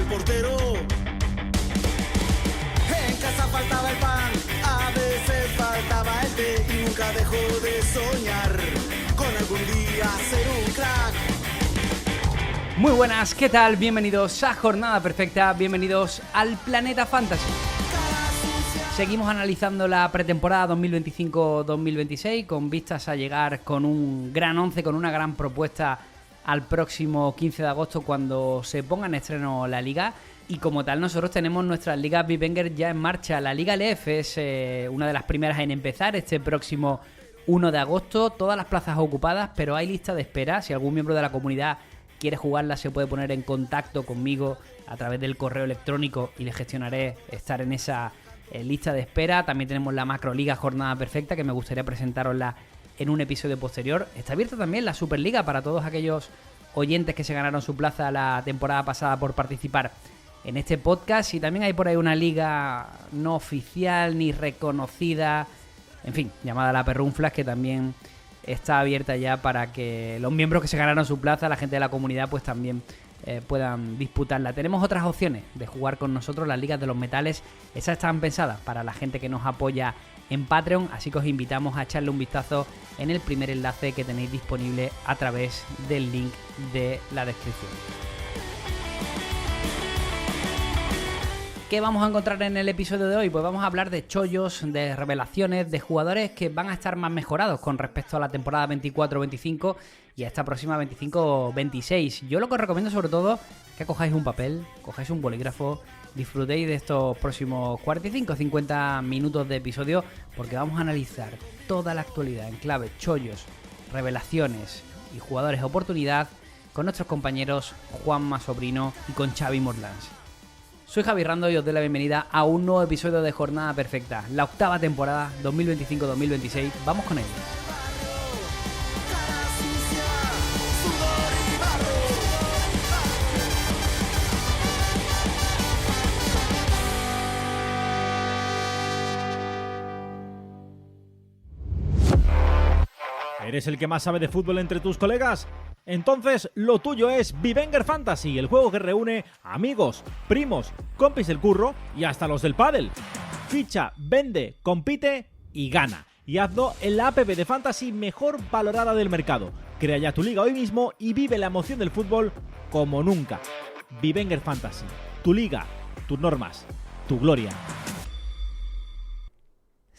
portero. En casa faltaba el pan, a veces faltaba el té y nunca dejó de soñar con algún día ser un crack. Muy buenas, ¿qué tal? Bienvenidos a Jornada Perfecta, bienvenidos al Planeta Fantasy. Seguimos analizando la pretemporada 2025-2026 con vistas a llegar con un gran once, con una gran propuesta al próximo 15 de agosto cuando se ponga en estreno la Liga. Y como tal nosotros tenemos nuestras ligas Bivenger ya en marcha. La Liga LF es una de las primeras en empezar este próximo 1 de agosto. Todas las plazas ocupadas, pero hay lista de espera. Si algún miembro de la comunidad quiere jugarla se puede poner en contacto conmigo a través del correo electrónico y le gestionaré estar en esa lista de espera. También tenemos la Macroliga Jornada Perfecta, que me gustaría presentarosla en un episodio posterior. Está abierta también la Superliga para todos aquellos oyentes que se ganaron su plaza la temporada pasada por participar en este podcast. Y también hay por ahí una liga no oficial ni reconocida, en fin, llamada la Perrunflas, que también está abierta ya para que los miembros que se ganaron su plaza, la gente de la comunidad, pues también puedan disputarla. Tenemos otras opciones de jugar con nosotros, las ligas de los metales. Esas están pensadas para la gente que nos apoya en Patreon, así que os invitamos a echarle un vistazo en el primer enlace que tenéis disponible a través del link de la descripción. ¿Qué vamos a encontrar en el episodio de hoy? Pues vamos a hablar de chollos, de revelaciones, de jugadores que van a estar más mejorados con respecto a la temporada 24-25 y a esta próxima 25-26. Yo lo que os recomiendo sobre todo es que cojáis un papel, cojáis un bolígrafo, disfrutéis de estos próximos 45-50 minutos de episodio, porque vamos a analizar toda la actualidad en clave chollos, revelaciones y jugadores de oportunidad con nuestros compañeros Juanma Sobrino y con Xavi Morlans. Soy Javi Rando y os doy la bienvenida a un nuevo episodio de Jornada Perfecta, la octava temporada 2025-2026. Vamos con él. ¿Eres el que más sabe de fútbol entre tus colegas? Entonces lo tuyo es Bivenger Fantasy, el juego que reúne amigos, primos, compis del curro y hasta los del pádel. Ficha, vende, compite y gana. Y hazlo en la app de Fantasy mejor valorada del mercado. Crea ya tu liga hoy mismo y vive la emoción del fútbol como nunca. Bivenger Fantasy, tu liga, tus normas, tu gloria.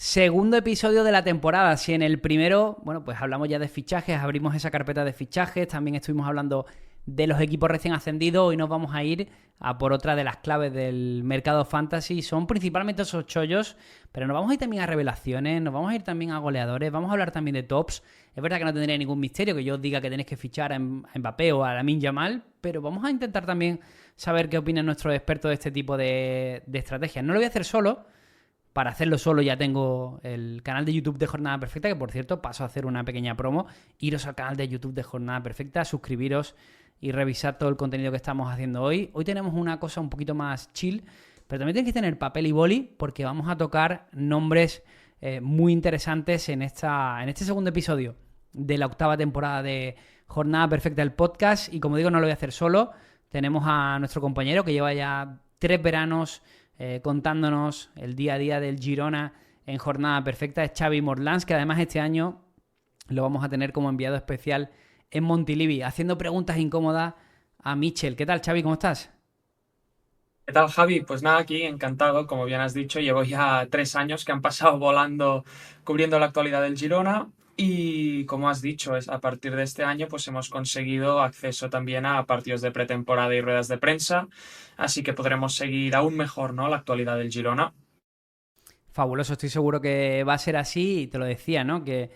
Segundo episodio de la temporada. Si en el primero, bueno, pues hablamos ya de fichajes, abrimos esa carpeta de fichajes, también estuvimos hablando de los equipos recién ascendidos. Hoy nos vamos a ir a por otra de las claves del mercado fantasy. Son principalmente esos chollos, pero nos vamos a ir también a revelaciones, nos vamos a ir también a goleadores, vamos a hablar también de tops. Es verdad que no tendría ningún misterio que yo os diga que tenéis que fichar a Mbappé o a Lamine Yamal, pero vamos a intentar también saber qué opinan nuestros expertos de este tipo de estrategias. No lo voy a hacer solo. Para hacerlo solo ya tengo el canal de YouTube de Jornada Perfecta, que por cierto paso a hacer una pequeña promo. Iros al canal de YouTube de Jornada Perfecta, suscribiros y revisar todo el contenido que estamos haciendo hoy. Hoy tenemos una cosa un poquito más chill, pero también tenéis que tener papel y boli porque vamos a tocar nombres muy interesantes en este segundo episodio de la octava temporada de Jornada Perfecta, el podcast. Y como digo, no lo voy a hacer solo. Tenemos a nuestro compañero que lleva ya 3 veranos contándonos el día a día del Girona en Jornada Perfecta. Es Xavi Morlans, que además este año lo vamos a tener como enviado especial en Montilivi, haciendo preguntas incómodas a Michel. ¿Qué tal, Xavi? ¿Cómo estás? ¿Qué tal, Javi? Pues nada, aquí encantado, como bien has dicho. Llevo ya 3 años que han pasado volando cubriendo la actualidad del Girona. Y como has dicho, a partir de este año pues hemos conseguido acceso también a partidos de pretemporada y ruedas de prensa, así que podremos seguir aún mejor, ¿no?, la actualidad del Girona. Fabuloso, estoy seguro que va a ser así, y te lo decía, ¿no?, que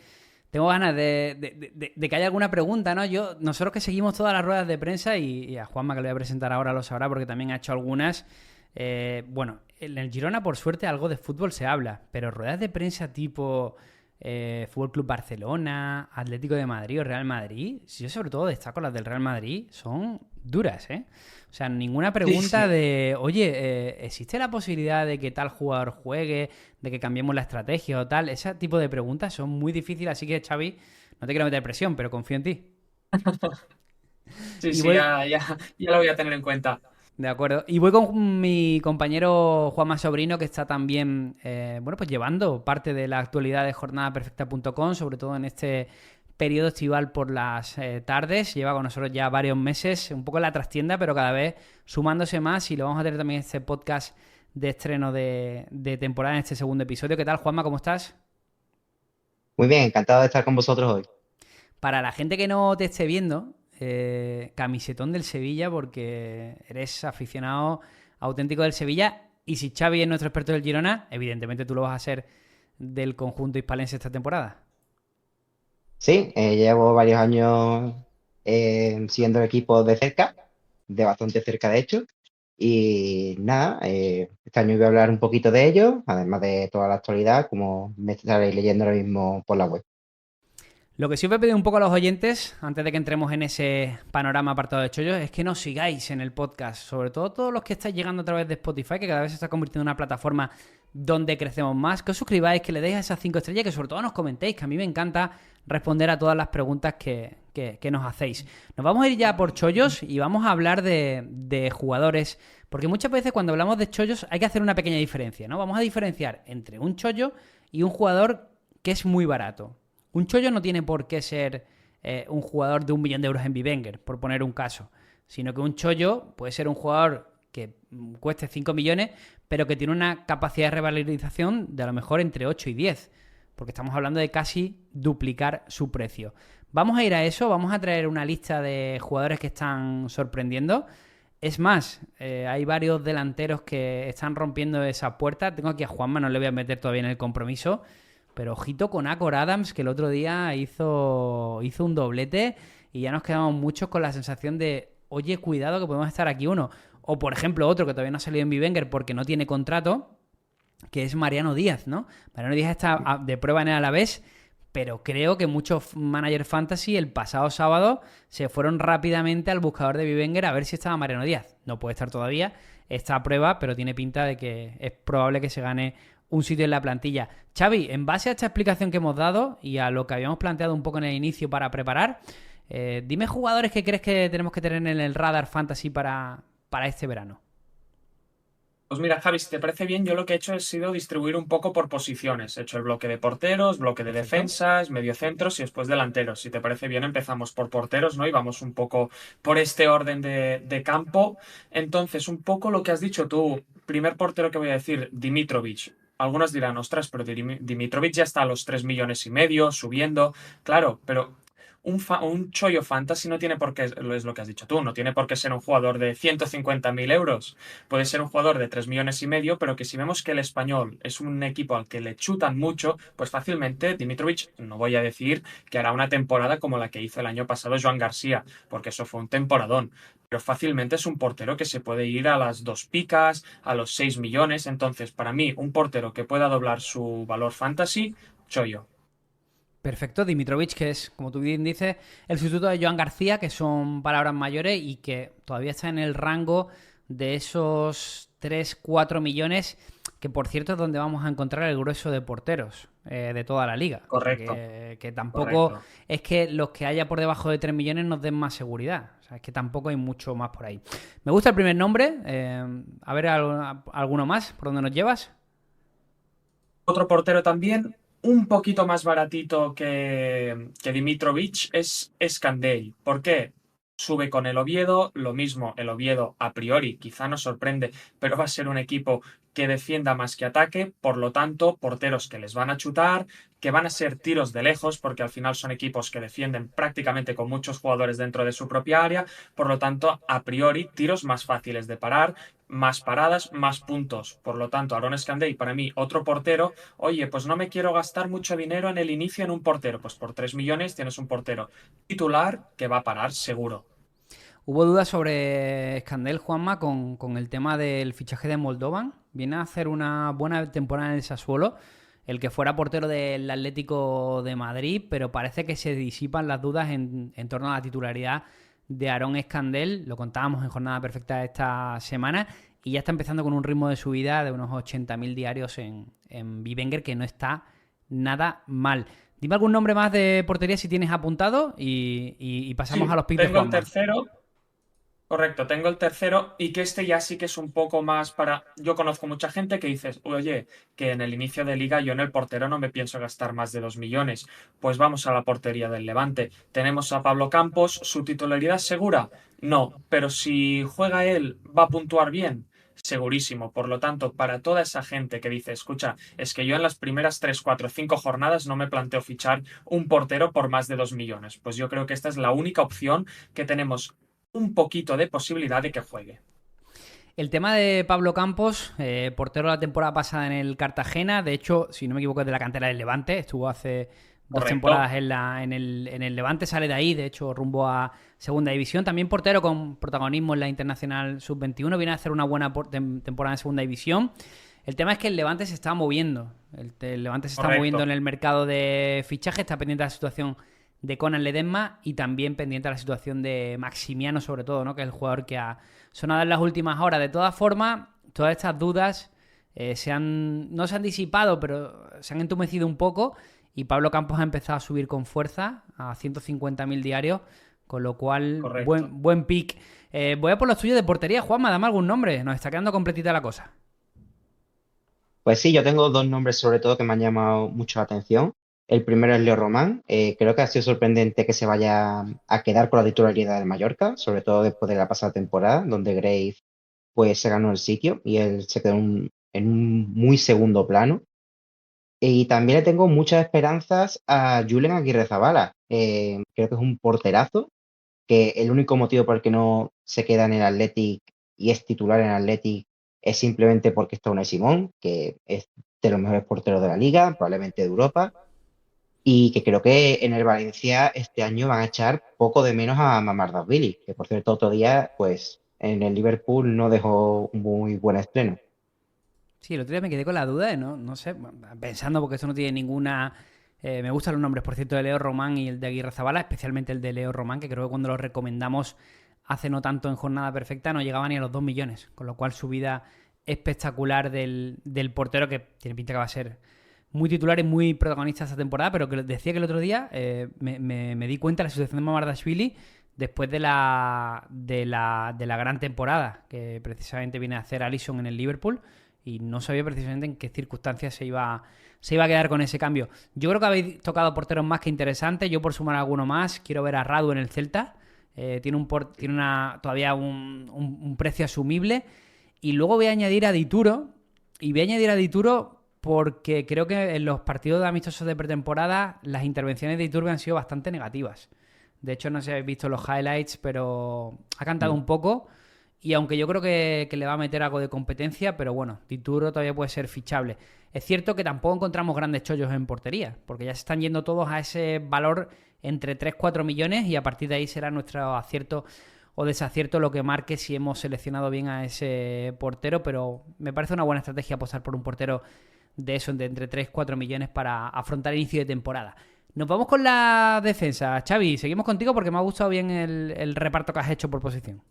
tengo ganas de que haya alguna pregunta, ¿no? Nosotros que seguimos todas las ruedas de prensa, y a Juanma, que lo voy a presentar ahora, lo sabrá porque también ha hecho algunas. Bueno, en el Girona, por suerte, algo de fútbol se habla, pero ruedas de prensa tipo Fútbol Club Barcelona, Atlético de Madrid o Real Madrid, yo sobre todo destaco las del Real Madrid, son duras, ¿eh? O sea, ninguna pregunta de, oye, ¿existe la posibilidad de que tal jugador juegue, de que cambiemos la estrategia o tal? Ese tipo de preguntas son muy difíciles, así que, Xavi, no te quiero meter presión, pero confío en ti. Sí, ya lo voy a tener en cuenta. De acuerdo. Y voy con mi compañero Juanma Sobrino, que está también pues llevando parte de la actualidad de jornadaperfecta.com, sobre todo en este periodo estival por las tardes. Lleva con nosotros ya varios meses, un poco en la trastienda, pero cada vez sumándose más, y lo vamos a tener también en este podcast de estreno de temporada en este segundo episodio. ¿Qué tal, Juanma? ¿Cómo estás? Muy bien, encantado de estar con vosotros hoy. Para la gente que no te esté viendo, camisetón del Sevilla, porque eres aficionado auténtico del Sevilla, y si Xavi es nuestro experto del Girona, evidentemente tú lo vas a ser del conjunto hispalense esta temporada. Sí, llevo varios años siguiendo el equipo de cerca, de bastante cerca de hecho, y nada, este año voy a hablar un poquito de ello, además de toda la actualidad, como me estaréis leyendo ahora mismo por la web. Lo que sí os voy a pedir un poco a los oyentes, antes de que entremos en ese panorama apartado de chollos, es que nos sigáis en el podcast, sobre todo todos los que estáis llegando a través de Spotify, que cada vez se está convirtiendo en una plataforma donde crecemos más, que os suscribáis, que le deis a esas 5 estrellas, que sobre todo nos comentéis, que a mí me encanta responder a todas las preguntas que nos hacéis. Nos vamos a ir ya por chollos y vamos a hablar de jugadores, porque muchas veces cuando hablamos de chollos hay que hacer una pequeña diferencia, ¿no? Vamos a diferenciar entre un chollo y un jugador que es muy barato. Un chollo no tiene por qué ser un jugador de 1 millón de euros en Bivenger, por poner un caso, sino que un chollo puede ser un jugador que cueste 5 millones, pero que tiene una capacidad de revalorización de a lo mejor entre 8 y 10, porque estamos hablando de casi duplicar su precio. Vamos a ir a eso, vamos a traer una lista de jugadores que están sorprendiendo. Es más, hay varios delanteros que están rompiendo esa puerta. Tengo aquí a Juanma, no le voy a meter todavía en el compromiso, pero ojito con Acor Adams, que el otro día hizo un doblete y ya nos quedamos muchos con la sensación de, oye, cuidado que podemos estar aquí uno. O, por ejemplo, otro que todavía no ha salido en Bivenger porque no tiene contrato, que es Mariano Díaz, ¿no? Mariano Díaz está de prueba en el Alavés, pero creo que muchos managers fantasy el pasado sábado se fueron rápidamente al buscador de Bivenger a ver si estaba Mariano Díaz. No puede estar todavía, está a prueba, pero tiene pinta de que es probable que se gane un sitio en la plantilla. Xavi, en base a esta explicación que hemos dado y a lo que habíamos planteado un poco en el inicio para preparar, dime jugadores que crees que tenemos que tener en el radar fantasy para este verano. Pues mira, Javi, si te parece bien, yo lo que he hecho ha sido distribuir un poco por posiciones. He hecho el bloque de porteros, bloque de defensas, mediocentros y después delanteros. Si te parece bien, empezamos por porteros, ¿no? Y vamos un poco por este orden de campo. Entonces, un poco lo que has dicho tú. Primer portero que voy a decir, Dimitrovic. Algunos dirán, ostras, pero Dimitrovic ya está a los 3,5 millones, subiendo. Claro, pero un chollo fantasy no tiene por qué, es lo que has dicho tú, no tiene por qué ser un jugador de 150.000 euros. Puede ser un jugador de 3,5 millones, pero que si vemos que el Español es un equipo al que le chutan mucho, pues fácilmente Dimitrovic, no voy a decir que hará una temporada como la que hizo el año pasado Joan García, porque eso fue un temporadón. Pero fácilmente es un portero que se puede ir a las 2 picas, a los 6 millones. Entonces, para mí, un portero que pueda doblar su valor fantasy, chollo. Perfecto, Dimitrovic, que es, como tú bien dices, el sustituto de Joan García, que son palabras mayores y que todavía está en el rango de esos 3-4 millones, que por cierto es donde vamos a encontrar el grueso de porteros de toda la liga. Correcto. Que tampoco Correcto. es que los que haya por debajo de 3 millones nos den más seguridad. O sea, es que tampoco hay mucho más por ahí. Me gusta el primer nombre. A ver, ¿alguno más? ¿Por dónde nos llevas? Otro portero también, un poquito más baratito que Dimitrovic, es Escandell. ¿Por qué? Sube con el Oviedo, lo mismo, el Oviedo a priori quizá nos sorprende, pero va a ser un equipo que defienda más que ataque, por lo tanto, porteros que les van a chutar, que van a ser tiros de lejos, porque al final son equipos que defienden prácticamente con muchos jugadores dentro de su propia área, por lo tanto, a priori, tiros más fáciles de parar, más paradas, más puntos. Por lo tanto, Aaron Escandell, para mí, otro portero. Oye, pues no me quiero gastar mucho dinero en el inicio en un portero. Pues por 3 millones tienes un portero titular que va a parar seguro. Hubo dudas sobre Escandell, Juanma, con el tema del fichaje de Moldovan. Viene a hacer una buena temporada en el Sassuolo, el que fuera portero del Atlético de Madrid, pero parece que se disipan las dudas en torno a la titularidad de Aaron Escandell. Lo contábamos en Jornada Perfecta esta semana y ya está empezando con un ritmo de subida de unos 80.000 diarios en Bivenger, que no está nada mal. Dime algún nombre más de portería si tienes apuntado y pasamos a los picks de Tengo el Juanma. tercero. Correcto, tengo el tercero y que este ya sí que es un poco más para... Yo conozco mucha gente que dices, oye, que en el inicio de liga yo en el portero no me pienso gastar más de 2 millones. Pues vamos a la portería del Levante. Tenemos a Pablo Campos, ¿su titularidad segura? No, pero si juega él, ¿va a puntuar bien? Segurísimo. Por lo tanto, para toda esa gente que dice, escucha, es que yo en las primeras 3, 4, 5 jornadas no me planteo fichar un portero por más de 2 millones. Pues yo creo que esta es la única opción que tenemos un poquito de posibilidad de que juegue. El tema de Pablo Campos, portero la temporada pasada en el Cartagena, de hecho, si no me equivoco, es de la cantera del Levante, estuvo hace 2 temporadas Correcto. en el Levante, sale de ahí, de hecho, rumbo a Segunda División. También portero con protagonismo en la Internacional Sub-21, viene a hacer una buena temporada en Segunda División. El tema es que el Levante se está moviendo, el Levante se está moviendo Correcto. en el mercado de fichaje, está pendiente de la situación de Conan Ledesma y también pendiente de la situación de Maximiano, sobre todo, ¿no? Que es el jugador que ha sonado en las últimas horas. De todas formas, todas estas dudas no se han disipado, pero se han entumecido un poco y Pablo Campos ha empezado a subir con fuerza a 150.000 diarios, con lo cual, Correcto. buen pick. Voy a por los tuyos de portería. Juanma, dame algún nombre. Nos está quedando completita la cosa. Pues sí, yo tengo dos nombres sobre todo que me han llamado mucho la atención. El primero es Leo Román. Creo que ha sido sorprendente que se vaya a quedar con la titularidad del Mallorca, sobre todo después de la pasada temporada, donde Grave pues se ganó el sitio y él se quedó en un muy segundo plano. Y también le tengo muchas esperanzas a Julen Aguirrezabala. Creo que es un porterazo, que el único motivo por el que no se queda en el Athletic y es titular en el Athletic es simplemente porque está Unai Simón, que es de los mejores porteros de la liga, probablemente de Europa, y que creo que en el Valencia este año van a echar poco de menos a Mamardashvili, que por cierto otro día, pues en el Liverpool no dejó un muy buen estreno. Sí, el otro día me quedé con la duda de no sé, pensando porque esto no tiene ninguna... me gustan los nombres, por cierto, de Leo Román y el de Aguirre Zabala, especialmente el de Leo Román, que creo que cuando lo recomendamos hace no tanto en jornada perfecta no llegaba ni a los 2 millones, con lo cual subida espectacular del portero que tiene pinta que va a ser muy titular y muy protagonista esta temporada, pero que decía que el otro día me di cuenta de la situación de Mamardashvili después de la gran temporada que precisamente viene a hacer Alisson en el Liverpool y no sabía precisamente en qué circunstancias se iba a quedar con ese cambio. Yo creo que habéis tocado porteros más que interesantes. Yo, por sumar alguno más, quiero ver a Radu en el Celta. Todavía un precio asumible. Y luego voy a añadir a Dituro. Y voy a añadir a Dituro porque creo que en los partidos de amistosos de pretemporada las intervenciones de Iturbe han sido bastante negativas. De hecho, no sé si habéis visto los highlights, pero ha cantado un poco. Y aunque yo creo que le va a meter algo de competencia, pero bueno, Dituro todavía puede ser fichable. Es cierto que tampoco encontramos grandes chollos en portería, porque ya se están yendo todos a ese valor entre 3-4 millones y a partir de ahí será nuestro acierto o desacierto lo que marque si hemos seleccionado bien a ese portero, pero me parece una buena estrategia apostar por un portero de eso, de entre 3-4 millones para afrontar el inicio de temporada. Nos vamos con la defensa. Xavi, seguimos contigo porque me ha gustado bien el reparto que has hecho por posición.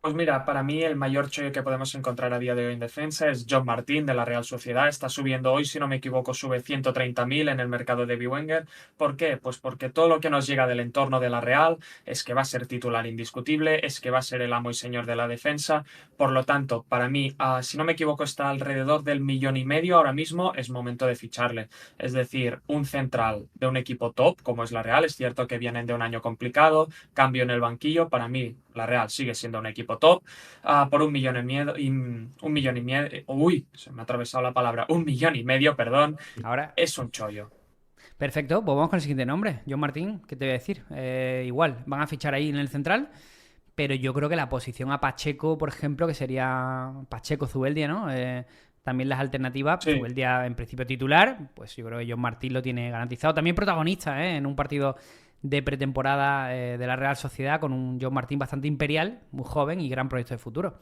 Pues mira, para mí el mayor chollo que podemos encontrar a día de hoy en defensa es John Martín de la Real Sociedad. Está subiendo hoy, si no me equivoco, sube 130.000 en el mercado de Biwenger. ¿Por qué? Pues porque todo lo que nos llega del entorno de la Real es que va a ser titular indiscutible, es que va a ser el amo y señor de la defensa. Por lo tanto, para mí, si no me equivoco, está alrededor del 1,5 millones ahora mismo, es momento de ficharle. Es decir, un central de un equipo top, como es la Real, es cierto que vienen de un año complicado, cambio en el banquillo, para mí la Real sigue siendo un equipo top, por 1,5 millones, uy, se me ha atravesado la palabra, 1,5 millones, perdón, Ahora, es un chollo. perfecto, pues vamos con el siguiente nombre. John Martín, ¿qué te voy a decir? Igual, van a fichar ahí en el central, pero yo creo que la posición a Pacheco, por ejemplo, que sería Pacheco-Zubeldia, ¿no? También las alternativas, Sí. Zubeldia en principio titular, pues yo creo que John Martín lo tiene garantizado. También protagonista, en un partido de pretemporada de la Real Sociedad con un John Martín bastante imperial, muy joven y gran proyecto de futuro.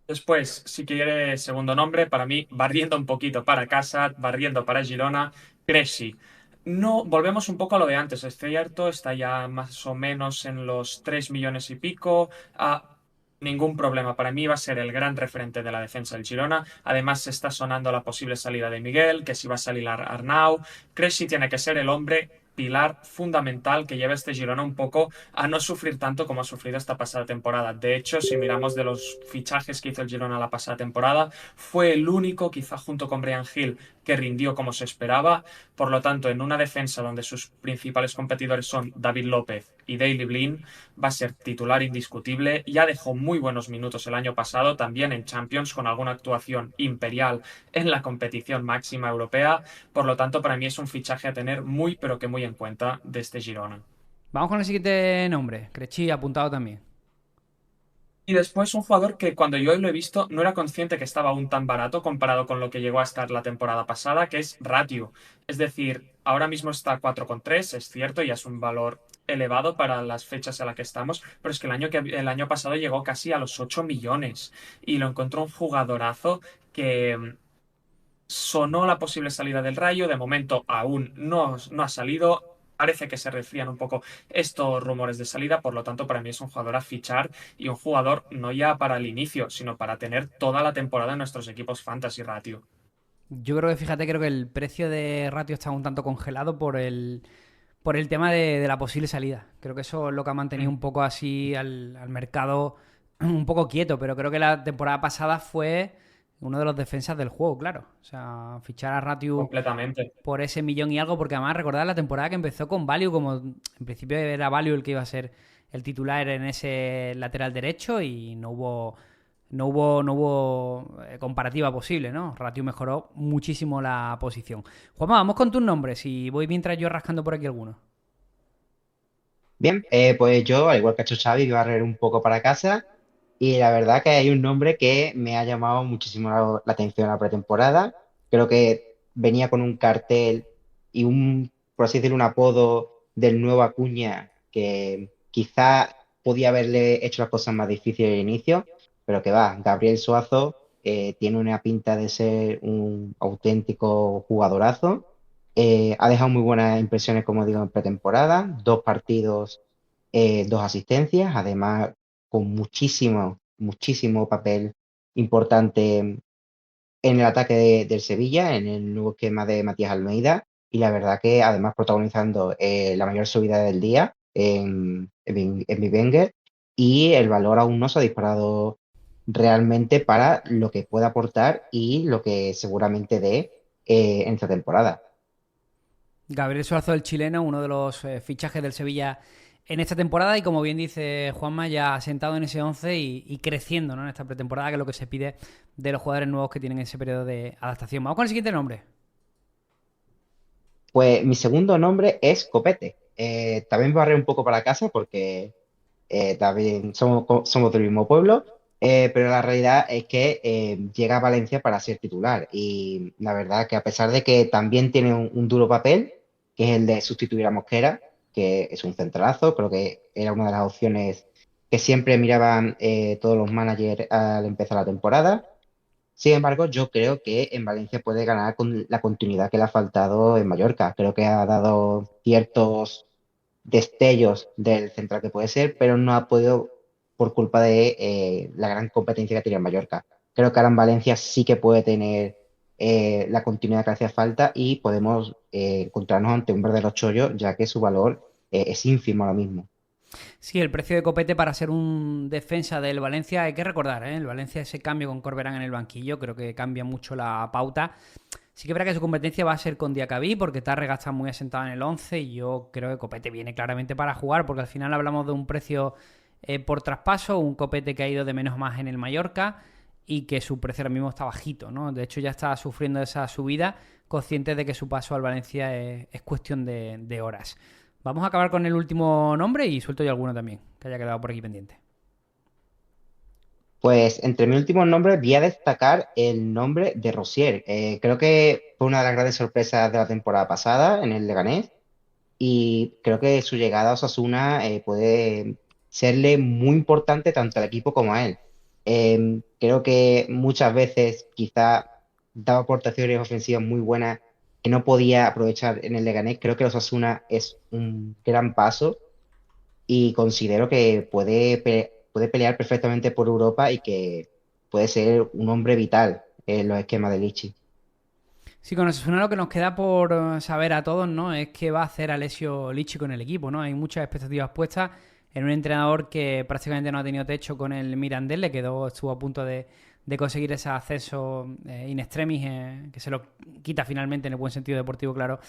Después, si quiere segundo nombre, para mí, barriendo un poquito para casa, barriendo para Girona, Cresci. No, volvemos un poco a lo de antes, es cierto, está ya más o menos en los 3 millones y pico. Ningún problema, para mí va a ser el gran referente de la defensa del Girona. Además, se está sonando la posible salida de Miguel, que si va a salir Arnau. Cresci tiene que ser el hombre pilar fundamental que lleva este Girona un poco a no sufrir tanto como ha sufrido esta pasada temporada. De hecho, si miramos de los fichajes que hizo el Girona la pasada temporada, fue el único, quizá junto con Brian Hill, que rindió como se esperaba. Por lo tanto, en una defensa donde sus principales competidores son David López y Daley Blind, va a ser titular indiscutible. Ya dejó muy buenos minutos el año pasado, también en Champions, con alguna actuación imperial en la competición máxima europea. Por lo tanto, para mí es un fichaje a tener muy, pero que muy en cuenta de este Girona. Vamos con el siguiente nombre. Crechi, apuntado también. Y después un jugador que cuando yo lo he visto no era consciente que estaba aún tan barato comparado con lo que llegó a estar la temporada pasada, que es Ratiu. Es decir, ahora mismo está a 4,3, es cierto, y es un valor elevado para las fechas a las que estamos, pero es que el año pasado llegó casi a los 8 millones y lo encontró un jugadorazo que sonó la posible salida del Rayo, de momento aún no ha salido. Parece que se resfrían un poco estos rumores de salida, por lo tanto para mí es un jugador a fichar y un jugador no ya para el inicio, sino para tener toda la temporada en nuestros equipos Fantasy Ratio. Yo creo que, fíjate, creo que el precio de Ratio está un tanto congelado por el tema de la posible salida. Creo que eso es lo que ha mantenido un poco así al mercado un poco quieto, pero creo que la temporada pasada fue uno de los defensas del juego, claro. O sea, fichar a Ratiu Completamente. por ese millón y algo, porque además recordad la temporada que empezó con Value, como en principio era Value el que iba a ser el titular en ese lateral derecho y no hubo comparativa posible, ¿no? Ratiu mejoró muchísimo la posición. Juanma, vamos con tus nombres y voy mientras yo rascando por aquí algunos. Bien, pues yo, al igual que ha hecho Xavi, voy a barrer un poco para casa. Y la verdad que hay un nombre que me ha llamado muchísimo la atención en la pretemporada. Creo que venía con un cartel y por así decirlo, un apodo del nuevo Acuña que quizá podía haberle hecho las cosas más difíciles al inicio, pero que va, Gabriel Suazo tiene una pinta de ser un auténtico jugadorazo. Ha dejado muy buenas impresiones, como digo, en pretemporada, 2 partidos, 2 asistencias, además con muchísimo, muchísimo papel importante en el ataque del Sevilla, en el nuevo esquema de Matías Almeida, y la verdad que además protagonizando la mayor subida del día en mi Wenger, y el valor aún no se ha disparado realmente para lo que pueda aportar y lo que seguramente dé en esta temporada. Gabriel Suazo, el chileno, uno de los fichajes del Sevilla en esta temporada y, como bien dice Juanma, ya asentado en ese 11 y creciendo, ¿no?, en esta pretemporada, que es lo que se pide de los jugadores nuevos que tienen ese periodo de adaptación. Vamos con el siguiente nombre. Pues mi segundo nombre es Copete. También barré un poco para casa porque también somos del mismo pueblo, pero la realidad es que llega a Valencia para ser titular y la verdad que a pesar de que también tiene un duro papel, que es el de sustituir a Mosquera, que es un centralazo, creo que era una de las opciones que siempre miraban todos los managers al empezar la temporada. Sin embargo, yo creo que en Valencia puede ganar con la continuidad que le ha faltado en Mallorca. Creo que ha dado ciertos destellos del central que puede ser, pero no ha podido por culpa de la gran competencia que tiene en Mallorca. Creo que ahora en Valencia sí que puede tener la continuidad que hacía falta y podemos encontrarnos ante un verdadero chollo, ya que su valor es ínfimo ahora mismo. Sí, el precio de Copete para ser un defensa del Valencia, hay que recordar, ¿eh? El Valencia, ese cambio con Corberán en el banquillo, creo que cambia mucho la pauta. Sí que verá que su competencia va a ser con Diacabí, porque Tarrega está muy asentado en el 11 y yo creo que Copete viene claramente para jugar, porque al final hablamos de un precio por traspaso, un Copete que ha ido de menos a más en el Mallorca y que su precio ahora mismo está bajito, ¿no? De hecho ya está sufriendo esa subida, consciente de que su paso al Valencia es cuestión de horas. Vamos a acabar con el último nombre y suelto yo alguno también, que haya quedado por aquí pendiente. Pues entre mis últimos nombres voy a destacar el nombre de Rosier. Creo que fue una de las grandes sorpresas de la temporada pasada en el Leganés y creo que su llegada a Osasuna puede serle muy importante tanto al equipo como a él. Creo que muchas veces quizá daba aportaciones ofensivas muy buenas que no podía aprovechar en el Leganés. Creo que Osasuna es un gran paso y considero que puede pelear perfectamente por Europa y que puede ser un hombre vital en los esquemas de Lichi. Sí, con Osasuna lo que nos queda por saber a todos, ¿no? Es qué va a hacer Alessio Lichi con el equipo, ¿no? Hay muchas expectativas puestas en un entrenador que prácticamente no ha tenido techo con el Mirandés, estuvo a punto de conseguir ese ascenso in extremis, que se lo quita finalmente en el buen sentido deportivo, claro,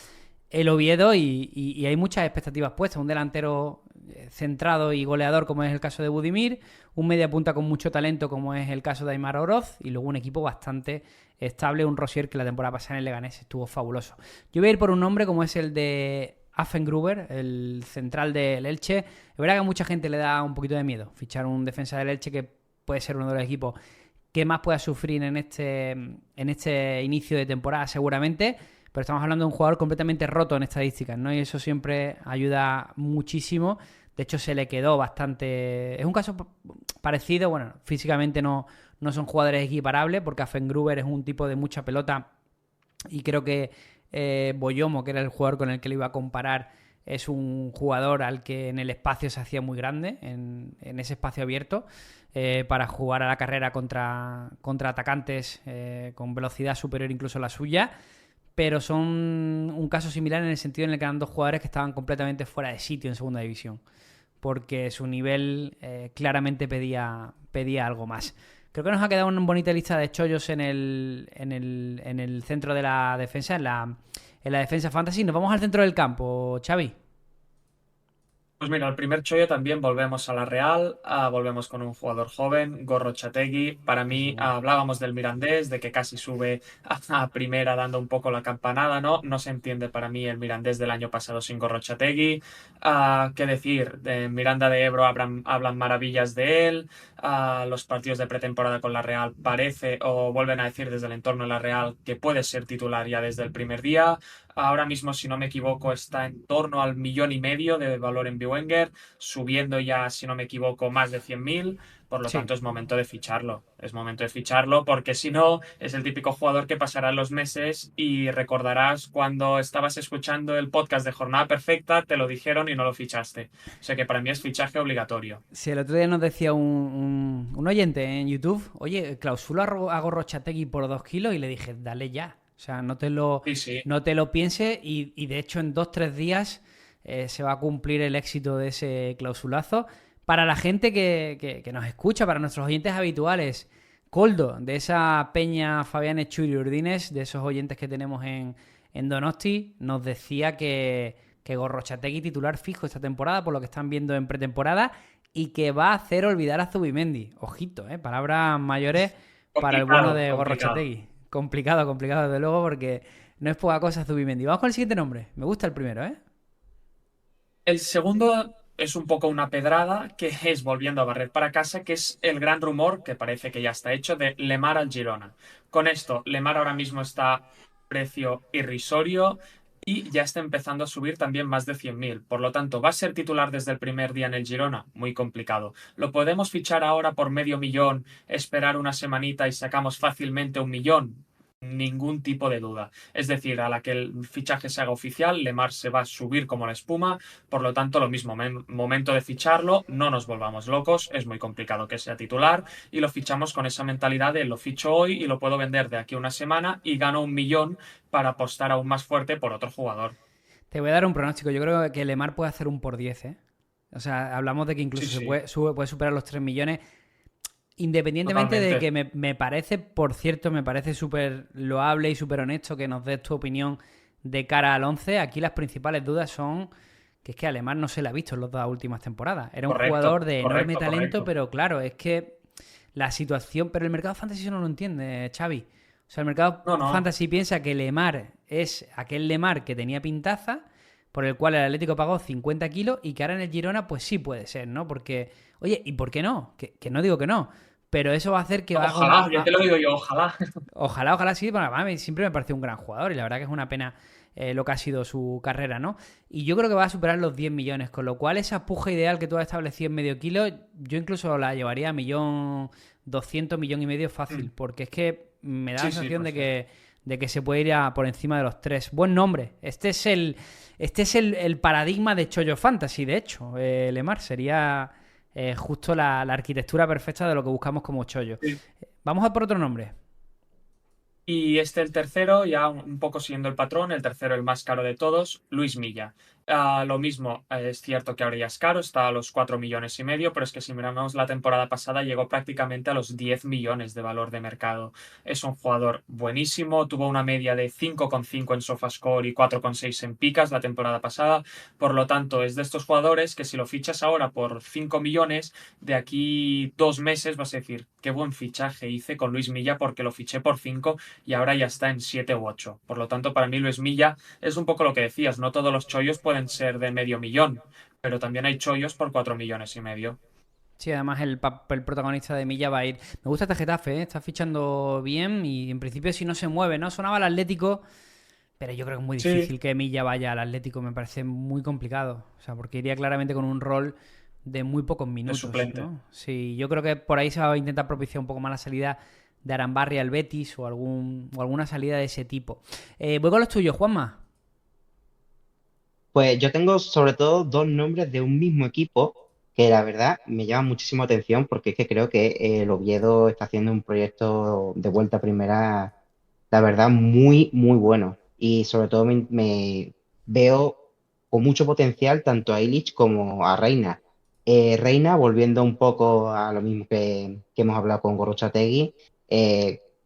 el Oviedo, y hay muchas expectativas puestas. Un delantero centrado y goleador como es el caso de Budimir, un media punta con mucho talento como es el caso de Aimar Oroz, y luego un equipo bastante estable, un Rosier que la temporada pasada en el Leganés estuvo fabuloso. Yo voy a ir por un nombre como es el de Affengruber, el central del Elche. Es verdad que a mucha gente le da un poquito de miedo fichar un defensa del Elche, que puede ser uno de los equipos que más pueda sufrir en este inicio de temporada seguramente, pero estamos hablando de un jugador completamente roto en estadísticas, ¿no? Y eso siempre ayuda muchísimo. De hecho, se le quedó bastante... Es un caso parecido, bueno, físicamente no son jugadores equiparables, porque Affengruber es un tipo de mucha pelota, y creo que Boyomo, que era el jugador con el que le iba a comparar, es un jugador al que en el espacio se hacía muy grande, en ese espacio abierto, para jugar a la carrera contra atacantes con velocidad superior incluso a la suya. Pero son un caso similar en el sentido en el que eran dos jugadores que estaban completamente fuera de sitio en segunda división, porque su nivel claramente pedía algo más. Creo que nos ha quedado una bonita lista de chollos en el centro de la defensa, en la defensa fantasy. Nos vamos al centro del campo, Xavi. Pues mira, el primer chollo también volvemos a la Real, volvemos con un jugador joven, Gorrotxategi. Para mí, hablábamos del Mirandés, de que casi sube a primera dando un poco la campanada, ¿no? No se entiende para mí el Mirandés del año pasado sin Gorrotxategi. ¿Qué decir? De Miranda de Ebro hablan maravillas de él. Los partidos de pretemporada con la Real parece, o vuelven a decir desde el entorno de la Real, que puede ser titular ya desde el primer día. Ahora mismo, si no me equivoco, está en torno al 1,5 millones de valor en Wenger, subiendo ya, si no me equivoco, más de 100.000. Por lo tanto, es momento de ficharlo. Es momento de ficharlo, porque si no, es el típico jugador que pasará los meses y recordarás cuando estabas escuchando el podcast de Jornada Perfecta, te lo dijeron y no lo fichaste. O sea que para mí es fichaje obligatorio. Sí, el otro día nos decía un oyente en YouTube, oye, clausula a Gorrotxategi por 2 kilos, y le dije, dale ya. O sea, no te lo pienses, y de hecho en 2-3 días se va a cumplir el éxito de ese clausulazo. Para la gente que nos escucha, para nuestros oyentes habituales, Coldo, de esa peña Fabián Echuri Urdines, de esos oyentes que tenemos en Donosti, nos decía que Gorrotxategi titular fijo esta temporada, por lo que están viendo en pretemporada, y que va a hacer olvidar a Zubimendi. Ojito, palabras mayores para el bueno de Gorrotxategi. Complicado, desde luego, porque no es poca cosa Zubimendi. Vamos con el siguiente nombre. Me gusta el primero, ¿eh? El segundo es un poco una pedrada, que es volviendo a barrer para casa, que es el gran rumor, que parece que ya está hecho, de Lemar al Girona. Con esto, Lemar ahora mismo está a precio irrisorio y ya está empezando a subir también más de 100.000. Por lo tanto, ¿va a ser titular desde el primer día en el Girona? Muy complicado. ¿Lo podemos fichar ahora por 500.000, esperar una semanita y sacamos fácilmente 1.000.000? Ningún tipo de duda. Es decir, a la que el fichaje se haga oficial, Lemar se va a subir como la espuma. Por lo tanto, lo mismo, momento de ficharlo, no nos volvamos locos, es muy complicado que sea titular, y lo fichamos con esa mentalidad de lo ficho hoy y lo puedo vender de aquí a una semana y gano 1.000.000 para apostar aún más fuerte por otro jugador. Te voy a dar un pronóstico. Yo creo que Lemar puede hacer un por 10, ¿eh? O sea, hablamos de que incluso se puede superar los 3 millones. Independientemente Totalmente. de que me parece, por cierto, me parece súper loable y súper honesto que nos des tu opinión de cara al 11. Aquí las principales dudas son que es que a Lemar no se le ha visto en las 2 últimas temporadas. Era un jugador de enorme talento, pero claro, es que la situación... Pero el mercado fantasy eso no lo entiende, Xavi. O sea, el mercado fantasy piensa que Lemar es aquel Lemar que tenía pintaza, por el cual el Atlético pagó 50 kilos, y que ahora en el Girona pues sí puede ser, ¿no? Porque, oye, ¿y por qué no? Que no digo que no, pero eso va a hacer que... Ojalá, ya te lo digo yo, ojalá. Ojalá sí. Bueno, a mí siempre me parece un gran jugador, y la verdad que es una pena lo que ha sido su carrera, ¿no? Y yo creo que va a superar los 10 millones, con lo cual esa puja ideal que tú has establecido en medio kilo, yo incluso la llevaría a 1.200.000, 1.500.000 fácil, porque es que me da la sensación de que se puede ir por encima de los 3. Buen nombre. Este es el paradigma de Chollo Fantasy, de hecho. Lemar sería justo la arquitectura perfecta de lo que buscamos como chollo. Sí. Vamos a por otro nombre. Y el tercero, ya un poco siguiendo el patrón, el tercero, el más caro de todos, Luis Milla. Lo mismo, es cierto que ahora ya es caro, está a los 4,5 millones, pero es que si miramos la temporada pasada llegó prácticamente a los 10 millones de valor de mercado. Es un jugador buenísimo, tuvo una media de 5,5 en SofaScore y 4,6 en picas la temporada pasada, por lo tanto es de estos jugadores que si lo fichas ahora por 5 millones, de aquí 2 meses vas a decir, qué buen fichaje hice con Luis Milla porque lo fiché por 5 y ahora ya está en 7 u 8. Por lo tanto, para mí Luis Milla es un poco lo que decías, no todos los chollos pueden ser de medio millón, pero también hay chollos por 4,5 millones. Sí, además el protagonista de Milla va a ir. Me gusta este Getafe, ¿eh? Está fichando bien y en principio si no se mueve, ¿no? Sonaba el Atlético, pero yo creo que es muy Sí, difícil que Milla vaya al Atlético, me parece muy complicado. O sea, porque iría claramente con un rol de muy pocos de minutos, suplente. ¿no? Sí, yo creo que por ahí se va a intentar propiciar un poco más la salida de Arambarri al Betis o alguna salida de ese tipo. Voy con los tuyos, Juanma. Pues yo tengo sobre todo dos nombres de un mismo equipo que la verdad me llaman muchísimo atención porque es que creo que el Oviedo está haciendo un proyecto de vuelta a primera, la verdad, muy, muy bueno. Y sobre todo me veo con mucho potencial tanto a Illich como a Reina. Reina, volviendo un poco a lo mismo que hemos hablado con Gorrochategui,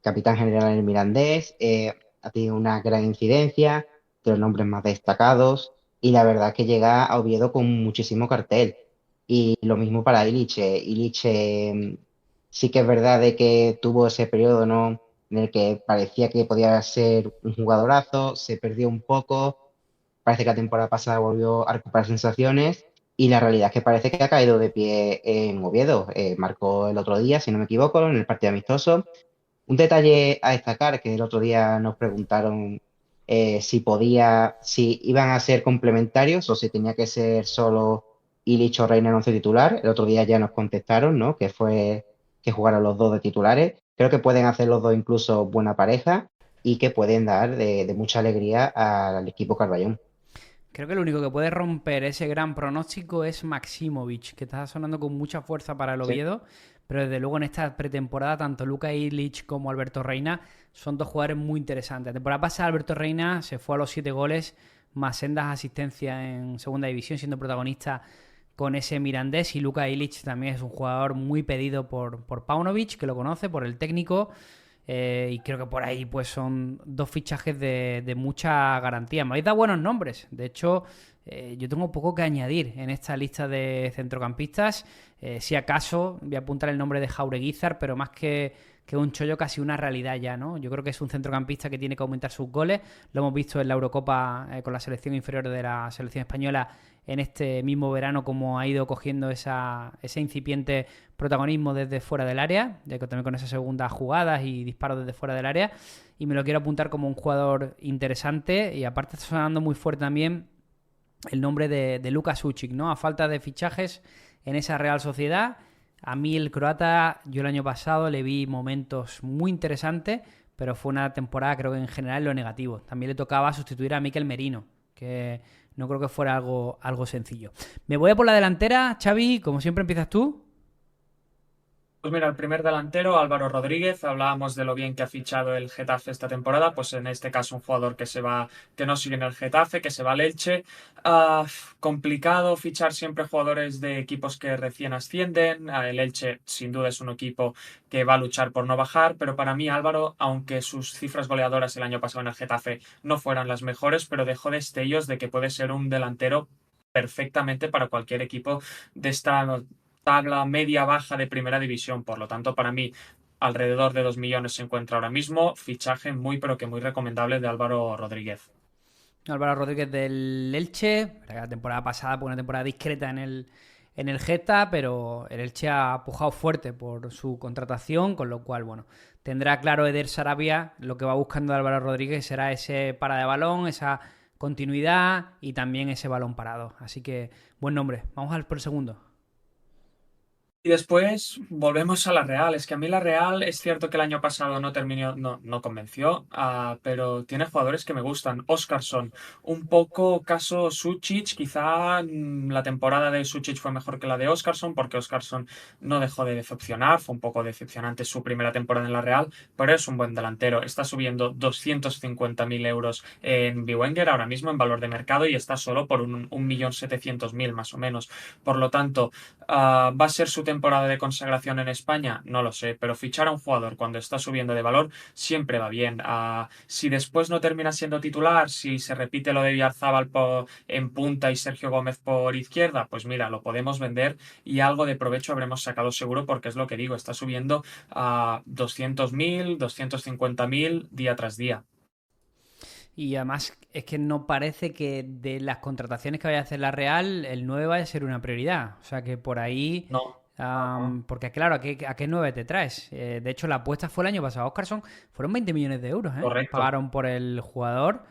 capitán general en el Mirandés, ha tenido una gran incidencia, de los nombres más destacados y la verdad que llega a Oviedo con muchísimo cartel. Y lo mismo para Illich. Illich sí que es verdad de que tuvo ese periodo, ¿no? En el que parecía que podía ser un jugadorazo, se perdió un poco, parece que la temporada pasada volvió a recuperar sensaciones y la realidad es que parece que ha caído de pie en Oviedo. Marcó el otro día, si no me equivoco, en el partido amistoso. Un detalle a destacar, que el otro día nos preguntaron si iban a ser complementarios o si tenía que ser solo Illich o Reina en once titular. El otro día ya nos contestaron, ¿no? Que fue que jugaran los dos de titulares. Creo que pueden hacer los dos incluso buena pareja y que pueden dar de mucha alegría al equipo Carballón. Creo que el único que puede romper ese gran pronóstico es Maximovic, que está sonando con mucha fuerza para el Sí. Oviedo, pero desde luego en esta pretemporada tanto Luka Ilic como Alberto Reina son dos jugadores muy interesantes. La temporada pasada Alberto Reina se fue a los 7 goles, más sendas asistencias en segunda división, siendo protagonista con ese Mirandés, y Luka Ilic también es un jugador muy pedido por Paunovic, que lo conoce, por el técnico. Y creo que por ahí pues son dos fichajes de mucha garantía. Me habéis dado buenos nombres. De hecho, yo tengo poco que añadir en esta lista de centrocampistas. Si acaso voy a apuntar el nombre de Jaureguizar, pero más que un chollo, casi una realidad ya, ¿no? Yo creo que es un centrocampista que tiene que aumentar sus goles. Lo hemos visto en la Eurocopa con la selección inferior de la selección española en este mismo verano, como ha ido cogiendo ese incipiente protagonismo desde fuera del área, ya que también con esas segundas jugadas y disparos desde fuera del área, y me lo quiero apuntar como un jugador interesante. Y aparte está sonando muy fuerte también el nombre de Luka Sucic, ¿no? A falta de fichajes en esa Real Sociedad, a mí el croata, yo el año pasado le vi momentos muy interesantes, pero fue una temporada creo que en general lo negativo. También le tocaba sustituir a Mikel Merino, que no creo que fuera algo sencillo. Me voy a por la delantera, Xavi, como siempre empiezas tú. Pues mira, el primer delantero, Álvaro Rodríguez, hablábamos de lo bien que ha fichado el Getafe esta temporada, pues en este caso un jugador que no sigue en el Getafe, que se va al Elche. Complicado fichar siempre jugadores de equipos que recién ascienden. El Elche sin duda es un equipo que va a luchar por no bajar, pero para mí Álvaro, aunque sus cifras goleadoras el año pasado en el Getafe no fueran las mejores, pero dejó destellos de que puede ser un delantero perfectamente para cualquier equipo de esta tabla media-baja de primera división. Por lo tanto, para mí, alrededor de 2 millones se encuentra ahora mismo. Fichaje muy, pero que muy recomendable de Álvaro Rodríguez. Álvaro Rodríguez del Elche, la temporada pasada fue una temporada discreta en el Geta, pero el Elche ha pujado fuerte por su contratación, con lo cual, bueno, tendrá claro Eder Sarabia lo que va buscando Álvaro Rodríguez será ese para de balón, esa continuidad y también ese balón parado. Así que, buen nombre. Vamos al por el segundo. Y después volvemos a la Real. Es que a mí la Real es cierto que el año pasado no terminó, no convenció, pero tiene jugadores que me gustan. Óscarson, un poco caso Sučić, quizá la temporada de Sučić fue mejor que la de Óscarson, porque Óscarson no dejó de decepcionar, fue un poco decepcionante su primera temporada en la Real, pero es un buen delantero. Está subiendo 250.000 euros en Biwenger ahora mismo en valor de mercado y está solo por 1.700.000 más o menos. Por lo tanto, ¿va a ser su temporada de consagración en España? No lo sé, pero fichar a un jugador cuando está subiendo de valor siempre va bien. Si después no termina siendo titular, si se repite lo de Villarzábal en punta y Sergio Gómez por izquierda, pues mira, lo podemos vender y algo de provecho habremos sacado seguro porque es lo que digo, está subiendo a 200.000, 250.000 día tras día. Y además es que no parece que de las contrataciones que vaya a hacer la Real, el 9 vaya a ser una prioridad. O sea que por ahí... No. No. Porque claro, ¿a qué 9 te traes? De hecho, la apuesta fue el año pasado. Óscarson fueron 20 millones de euros, ¿eh? Correcto. Pagaron por el jugador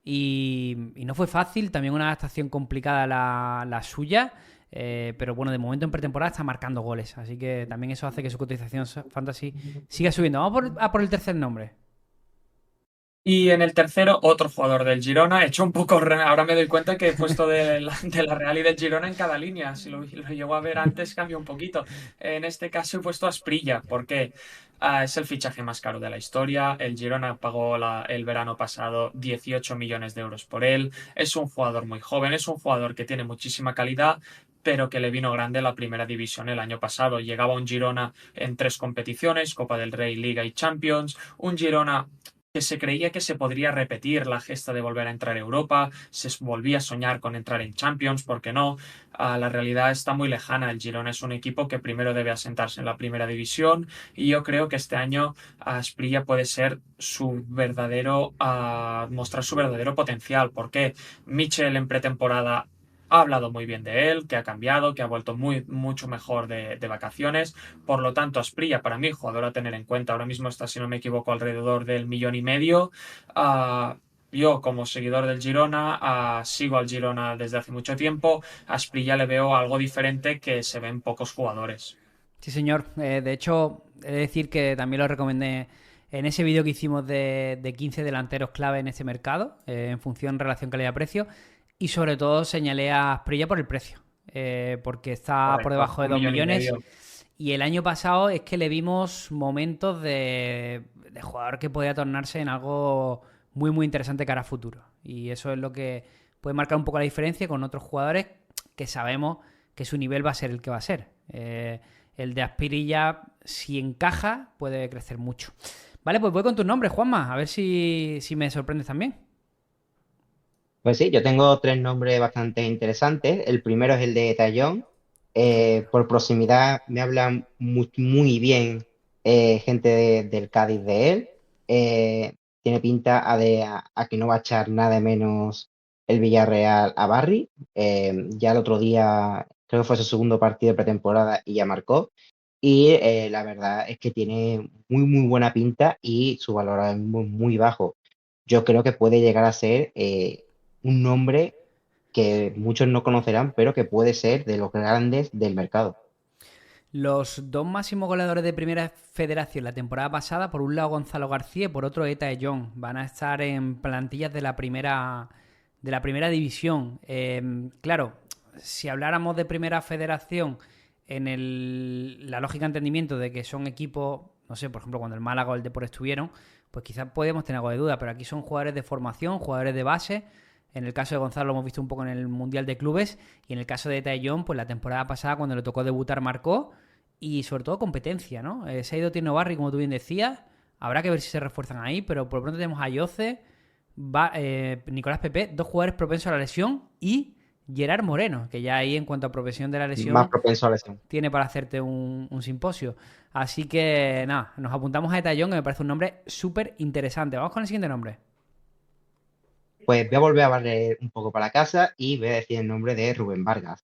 y no fue fácil. También una adaptación complicada la suya. Pero bueno, de momento en pretemporada está marcando goles. Así que también eso hace que su cotización fantasy siga subiendo. Vamos a por el tercer nombre. Y en el tercero, otro jugador del Girona. He hecho un poco. Ahora me doy cuenta que he puesto de la Real y del Girona en cada línea. Si lo llego a ver antes, cambia un poquito. En este caso he puesto a Asprilla. ¿Por qué? Es el fichaje más caro de la historia. El Girona pagó el verano pasado 18 millones de euros por él. Es un jugador muy joven, es un jugador que tiene muchísima calidad, pero que le vino grande la primera división el año pasado. Llegaba un Girona en 3 competiciones, Copa del Rey, Liga y Champions. Un Girona que se creía que se podría repetir la gesta de volver a entrar a Europa, se volvía a soñar con entrar en Champions, ¿por qué no? La realidad está muy lejana. El Girona es un equipo que primero debe asentarse en la primera división y yo creo que este año Asprilla puede ser mostrar su verdadero potencial. ¿Por qué? Michel en pretemporada ha hablado muy bien de él, que ha cambiado, que ha vuelto mucho mejor de vacaciones. Por lo tanto, Asprilla, para mí, jugador a tener en cuenta. Ahora mismo está, si no me equivoco, alrededor del 1,5 millones. Yo, como seguidor del Girona, sigo al Girona desde hace mucho tiempo. A Asprilla le veo algo diferente que se ven pocos jugadores. Sí, señor. De hecho, he de decir que también lo recomendé en ese vídeo que hicimos de 15 delanteros clave en este mercado, en función relación calidad-precio. Y sobre todo señalé a Asprilla por el precio, porque está Correcto, por debajo de 2 millones. 1,5 millones. Y el año pasado es que le vimos momentos de jugador que podía tornarse en algo muy, muy interesante cara a futuro. Y eso es lo que puede marcar un poco la diferencia con otros jugadores que sabemos que su nivel va a ser el que va a ser. El de Asprilla, si encaja, puede crecer mucho. Vale, pues voy con tus nombres, Juanma, a ver si me sorprendes también. Pues sí, yo tengo tres nombres bastante interesantes. El primero es el de Tallón. Por proximidad me hablan muy bien gente del Cádiz de él. Tiene pinta a que no va a echar nada de menos el Villarreal a Barry. Ya el otro día, creo que fue su segundo partido de pretemporada y ya marcó. Y la verdad es que tiene muy buena pinta y su valor es muy bajo. Yo creo que puede llegar a ser un nombre que muchos no conocerán, pero que puede ser de los grandes del mercado. Los dos máximos goleadores de Primera Federación la temporada pasada, por un lado Gonzalo García y por otro Eta John, van a estar en plantillas de la primera división. Claro, si habláramos de Primera Federación en la lógica de entendimiento de que son equipos, no sé, por ejemplo, cuando el Málaga o el Depor estuvieron, pues quizás podemos tener algo de duda, pero aquí son jugadores de formación, jugadores de base. En el caso de Gonzalo lo hemos visto un poco en el Mundial de Clubes y en el caso de Taillon, pues la temporada pasada cuando le tocó debutar marcó y sobre todo competencia, ¿no? Se ha ido Tino Barry, como tú bien decías, habrá que ver si se refuerzan ahí, pero por lo pronto tenemos a Yoce, Nicolás Pepe, dos jugadores propensos a la lesión y Gerard Moreno, que ya ahí en cuanto a profesión de la lesión Más propenso a lesión. tiene para hacerte un simposio. Así que nada, nos apuntamos a Taillon, que me parece un nombre súper interesante. Vamos con el siguiente nombre. Pues voy a volver a barrer un poco para casa y voy a decir el nombre de Rubén Vargas.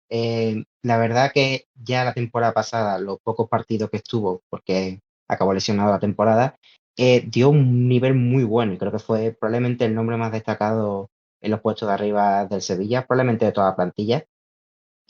La verdad que ya la temporada pasada, los pocos partidos que estuvo, porque acabó lesionado la temporada, dio un nivel muy bueno y creo que fue probablemente el nombre más destacado en los puestos de arriba del Sevilla, probablemente de toda la plantilla.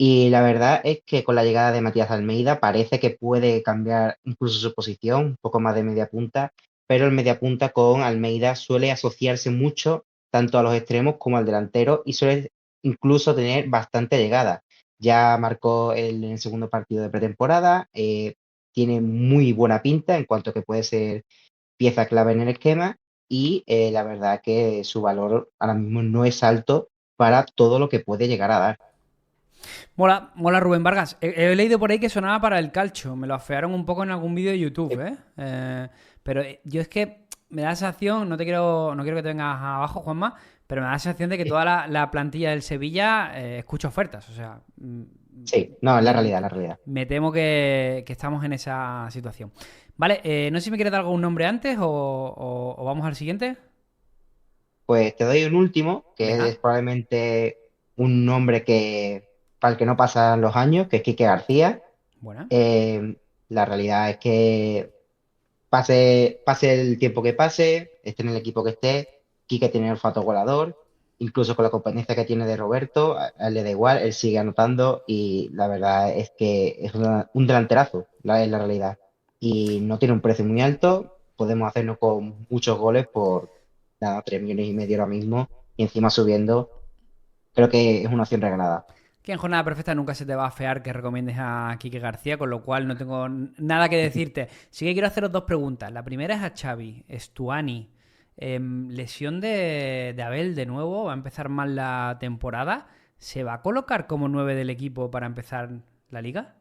Y la verdad es que con la llegada de Matías Almeida parece que puede cambiar incluso su posición, un poco más de media punta, pero el media punta con Almeida suele asociarse mucho tanto a los extremos como al delantero y suele incluso tener bastante llegada. Ya marcó en el segundo partido de pretemporada, tiene muy buena pinta en cuanto que puede ser pieza clave en el esquema y la verdad que su valor ahora mismo no es alto para todo lo que puede llegar a dar. Mola, mola Rubén Vargas. He leído por ahí que sonaba para el calcio. Me lo afearon un poco en algún vídeo de YouTube, ¿eh? Pero yo es que me da la sensación, no quiero que te vengas abajo, Juanma, pero me da la sensación de que toda la plantilla del Sevilla escucha ofertas. O sea, Sí, no, es la realidad, es la realidad. me temo que estamos en esa situación. Vale, no sé si me quieres dar algún nombre antes o vamos al siguiente. Pues te doy un último, que es Venga. probablemente un nombre que para el que no pasan los años, que es Quique García. Buena. La realidad es que pase el tiempo que pase, esté en el equipo que esté, Quique tiene olfato goleador, incluso con la competencia que tiene de Roberto, a él le da igual, él sigue anotando y la verdad es que es un delanterazo, es la realidad. Y no tiene un precio muy alto, podemos hacernos con muchos goles por nada, 3 millones y medio ahora mismo y encima subiendo, creo que es una opción regalada. Que en jornada perfecta nunca se te va a fear que recomiendes a Quique García, con lo cual no tengo nada que decirte. Sí que quiero haceros dos preguntas. La primera es a Xavi, Stuani. Lesión de Abel de nuevo, va a empezar mal la temporada. ¿Se va a colocar como 9 del equipo para empezar la liga?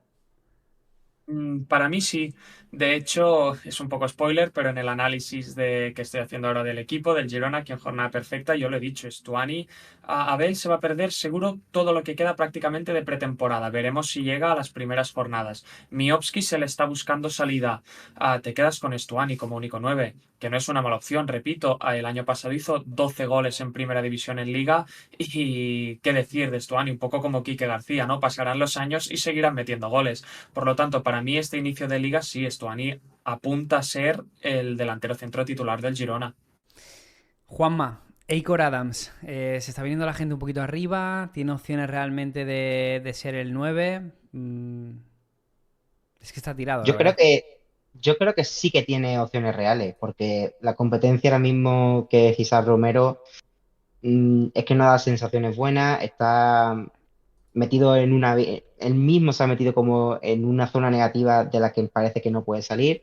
Para mí sí. De hecho, es un poco spoiler, pero en el análisis que estoy haciendo ahora del equipo, del Girona, aquí en jornada perfecta, yo lo he dicho, Stuani, Abel se va a perder seguro todo lo que queda prácticamente de pretemporada. Veremos si llega a las primeras jornadas. Miovski se le está buscando salida. Te quedas con Stuani como único 9, que no es una mala opción. Repito, el año pasado hizo 12 goles en primera división en liga y qué decir de Stuani, un poco como Quique García, ¿no? Pasarán los años y seguirán metiendo goles. Por lo tanto, para mí este inicio de liga sí, Stuani apunta a ser el delantero centro titular del Girona. Juanma, Eikor Adams, se está viniendo la gente un poquito arriba, tiene opciones realmente de ser el 9. Es que está tirado, la Yo creo verdad. que, yo creo que sí que tiene opciones reales, porque la competencia ahora mismo que es Gisard Romero, es que no da sensaciones buenas, está metido en él mismo se ha metido como en una zona negativa de la que parece que no puede salir,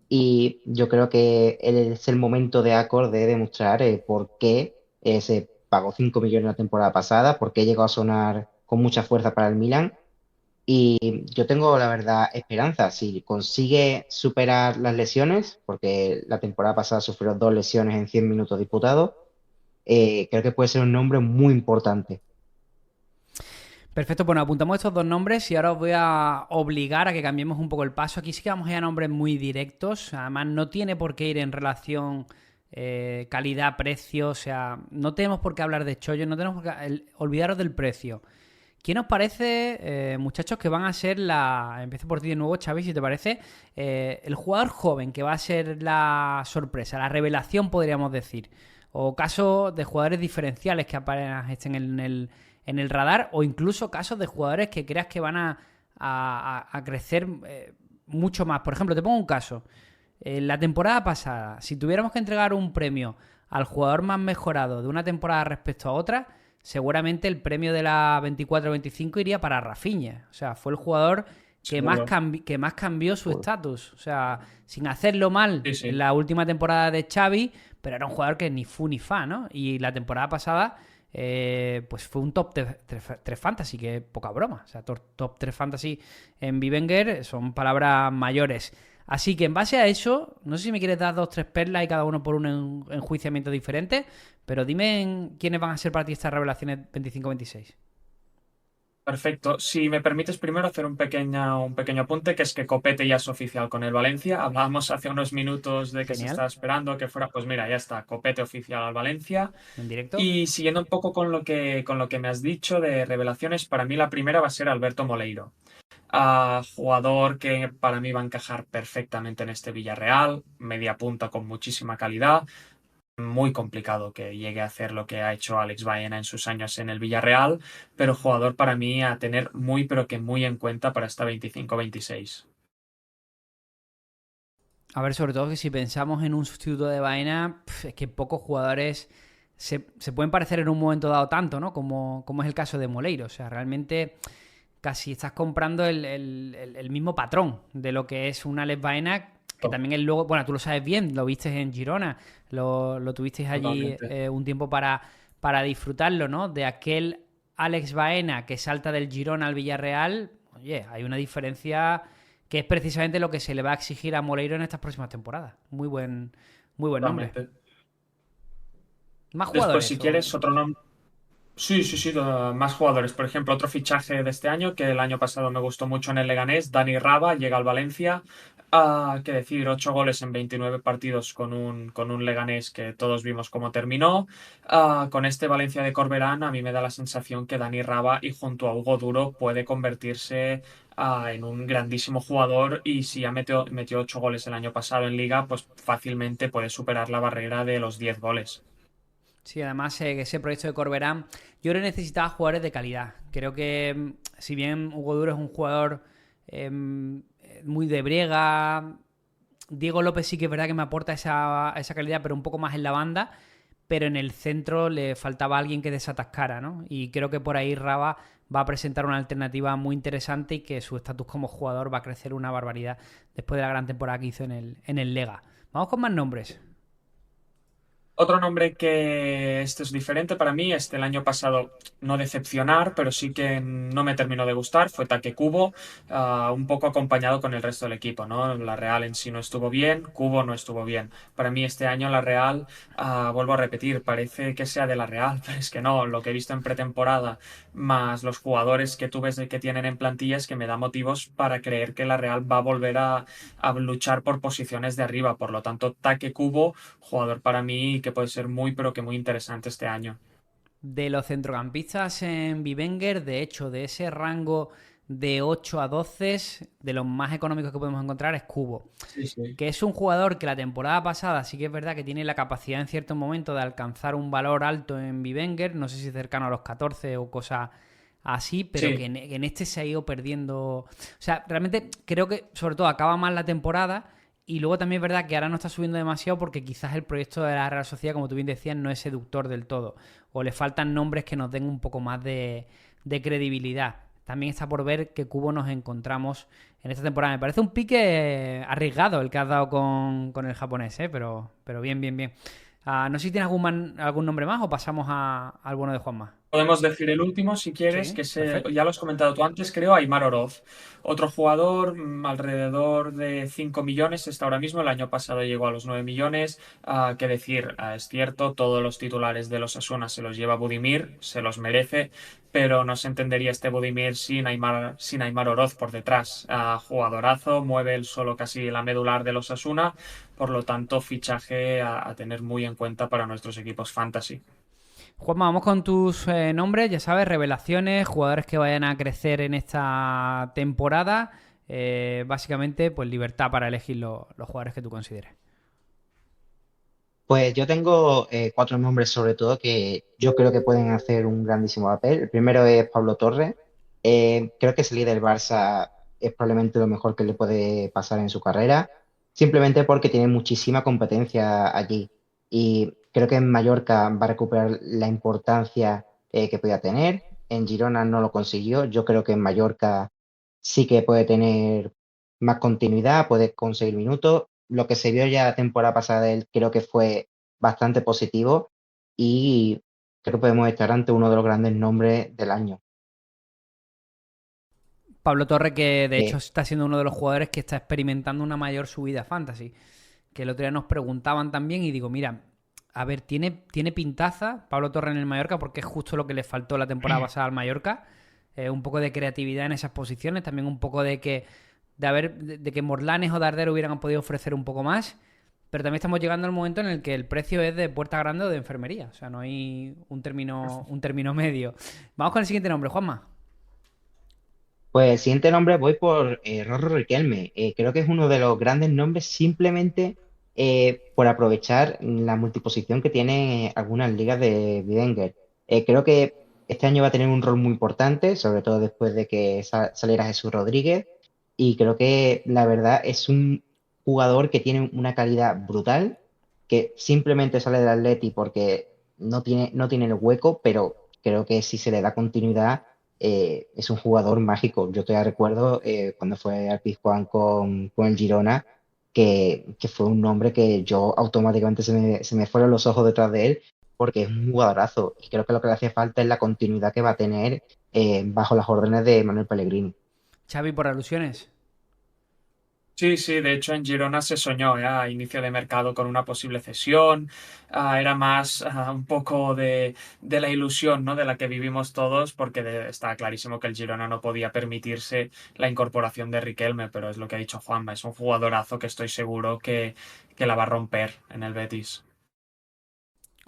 y yo creo que es el momento de Acor de demostrar por qué se pagó 5 millones la temporada pasada, por qué llegó a sonar con mucha fuerza para el Milan y yo tengo, la verdad, esperanza. Si consigue superar las lesiones, porque la temporada pasada sufrió 2 lesiones en 100 minutos disputados, creo que puede ser un nombre muy importante. Perfecto, bueno, apuntamos estos dos nombres y ahora os voy a obligar a que cambiemos un poco el paso. Aquí sí que vamos a ir a nombres muy directos. Además, no tiene por qué ir en relación calidad-precio. O sea, no tenemos por qué hablar de chollos, no tenemos por qué olvidaros del precio. ¿Quién os parece, muchachos, que van a ser empiezo por ti de nuevo, Xavi, si te parece, el jugador joven que va a ser la sorpresa, la revelación, podríamos decir? O casos de jugadores diferenciales que apenas estén en el radar, o incluso casos de jugadores que creas que van a crecer mucho más. Por ejemplo, te pongo un caso. La temporada pasada, si tuviéramos que entregar un premio al jugador más mejorado de una temporada respecto a otra, seguramente el premio de la 24-25 iría para Rafinha. O sea, fue el jugador Seguro. que más cambió su estatus. O sea, sin hacerlo mal Sí, en sí. la última temporada de Xavi, pero era un jugador que ni fu ni fa, ¿no? Y la temporada pasada, pues fue un top 3 fantasy, que poca broma. O sea, top 3 fantasy en Bivenger son palabras mayores. Así que en base a eso, no sé si me quieres dar dos, tres perlas y cada uno por un enjuiciamiento diferente, pero dime quiénes van a ser para ti estas revelaciones 25-26. Perfecto. Si me permites primero hacer un pequeño apunte, que es que Copete ya es oficial con el Valencia. Hablábamos hace unos minutos de que se Genial, estaba esperando que fuera, pues mira, ya está, Copete oficial al Valencia. en directo. Y siguiendo un poco con lo que me has dicho de revelaciones, para mí la primera va a ser Alberto Moleiro. Jugador que para mí va a encajar perfectamente en este Villarreal, media punta con muchísima calidad. muy complicado que llegue a hacer lo que ha hecho Alex Baena en sus años en el Villarreal, pero jugador para mí a tener muy, pero que muy en cuenta para esta 25-26. A ver, sobre todo que si pensamos en un sustituto de Baena, es que pocos jugadores se pueden parecer en un momento dado tanto, ¿no? Como es el caso de Moleiro. O sea, realmente casi estás comprando el mismo patrón de lo que es un Alex Baena, que también es luego, bueno, tú lo sabes bien, lo viste en Girona, lo tuvisteis allí Totalmente. un tiempo para disfrutarlo, ¿no? De aquel Alex Baena que salta del Girona al Villarreal, oye, hay una diferencia que es precisamente lo que se le va a exigir a Moleiro en estas próximas temporadas. Muy buen nombre. Totalmente. ¿Más Después, jugadores? si quieres, otro nombre. Sí, sí, sí, más jugadores. Por ejemplo, otro fichaje de este año, que el año pasado me gustó mucho en el Leganés, Dani Raba, llega al Valencia. Qué decir, 8 goles en 29 partidos con un Leganés que todos vimos cómo terminó. Con este Valencia de Corberán, a mí me da la sensación que Dani Raba y junto a Hugo Duro puede convertirse en un grandísimo jugador y si ya metió 8 goles el año pasado en Liga, pues fácilmente puede superar la barrera de los 10 goles. Sí, además ese proyecto de Corberán, yo creo que necesitaba jugadores de calidad. Creo que si bien Hugo Duro es un jugador muy de briega, Diego López sí que es verdad que me aporta esa calidad, pero un poco más en la banda, pero en el centro le faltaba alguien que desatascara, ¿no? Y creo que por ahí Raba va a presentar una alternativa muy interesante y que su estatus como jugador va a crecer una barbaridad después de la gran temporada que hizo en el Lega. Vamos con más nombres. Otro nombre que este es diferente para mí, el año pasado no decepcionar, pero sí que no me terminó de gustar, fue Take Kubo, un poco acompañado con el resto del equipo, ¿no? La Real en sí no estuvo bien, Kubo no estuvo bien. Para mí este año la Real, vuelvo a repetir, parece que sea de la Real, pero es que no, lo que he visto en pretemporada, más los jugadores que tú ves que tienen en plantilla es que me da motivos para creer que la Real va a volver a luchar por posiciones de arriba, por lo tanto, Take Kubo jugador para mí que puede ser muy, pero que muy interesante este año. De los centrocampistas en Bivenger, de hecho, de ese rango de 8 a 12, de los más económicos que podemos encontrar es Cubo, Sí, sí. que es un jugador que la temporada pasada sí que es verdad que tiene la capacidad en cierto momento de alcanzar un valor alto en Bivenger, no sé si cercano a los 14 o cosa así, pero que Sí, en este se ha ido perdiendo. O sea, realmente creo que sobre todo acaba mal la temporada y luego también es verdad que ahora no está subiendo demasiado porque quizás el proyecto de la Real Sociedad, como tú bien decías, no es seductor del todo. O le faltan nombres que nos den un poco más de credibilidad. También está por ver qué cubo nos encontramos en esta temporada. Me parece un pique arriesgado el que has dado con el japonés, ¿eh? Pero bien, bien, bien. No sé si tienes algún nombre más o pasamos al bueno de Juanma. podemos decir el último si quieres, Sí, que perfecto. ya lo has comentado tú antes, creo, Aimar Oroz. Otro jugador, alrededor de 5 millones está ahora mismo, el año pasado llegó a los 9 millones. Qué decir, es cierto, todos los titulares de los Asuna se los lleva Budimir, se los merece, pero no se entendería este Budimir sin Aimar Oroz por detrás. Jugadorazo, mueve el solo casi la medular de los Asuna, por lo tanto, fichaje a tener muy en cuenta para nuestros equipos fantasy. Juanma, vamos con tus nombres, ya sabes, revelaciones, jugadores que vayan a crecer en esta temporada. Básicamente, pues libertad para elegir los jugadores que tú consideres. Pues yo tengo cuatro nombres sobre todo que yo creo que pueden hacer un grandísimo papel. El primero es Pablo Torre. Creo que salir del Barça es probablemente lo mejor que le puede pasar en su carrera, simplemente porque tiene muchísima competencia allí. Y creo que en Mallorca va a recuperar la importancia que podía tener. En Girona no lo consiguió. Yo creo que en Mallorca sí que puede tener más continuidad, puede conseguir minutos. Lo que se vio ya la temporada pasada de él creo que fue bastante positivo y creo que podemos estar ante uno de los grandes nombres del año. Pablo Torre, que de hecho Eh, está siendo uno de los jugadores que está experimentando una mayor subida fantasy. Que el otro día nos preguntaban también y digo, mira, a ver, tiene pintaza Pablo Torre en el Mallorca porque es justo lo que le faltó la temporada pasada al Mallorca. Un poco de creatividad en esas posiciones, también un poco de que Morlanes o Dardero hubieran podido ofrecer un poco más. Pero también estamos llegando al momento en el que el precio es de puerta grande o de enfermería. O sea, no hay un término medio. Vamos con el siguiente nombre, Juanma. pues el siguiente nombre voy por Rorro Riquelme. Creo que es uno de los grandes nombres simplemente por aprovechar la multiposición que tienen algunas ligas de Wenger. Creo que este año va a tener un rol muy importante, sobre todo después de que saliera Jesús Rodríguez, y creo que la verdad es un jugador que tiene una calidad brutal, que simplemente sale del Atleti porque no tiene el hueco, pero creo que si se le da continuidad, es un jugador mágico. Yo todavía recuerdo cuando fue al Pizjuán con el Girona, que fue un nombre que yo automáticamente se me fueron los ojos detrás de él, porque es un jugadorazo. Y creo que lo que le hace falta es la continuidad que va a tener bajo las órdenes de Manuel Pellegrini. Xavi, por alusiones. Sí, sí, de hecho en Girona se soñó a inicio de mercado con una posible cesión. Era más un poco de la ilusión, ¿no? De la que vivimos todos, porque está clarísimo que el Girona no podía permitirse la incorporación de Riquelme, pero es lo que ha dicho Juanma, es un jugadorazo que estoy seguro que la va a romper en el Betis.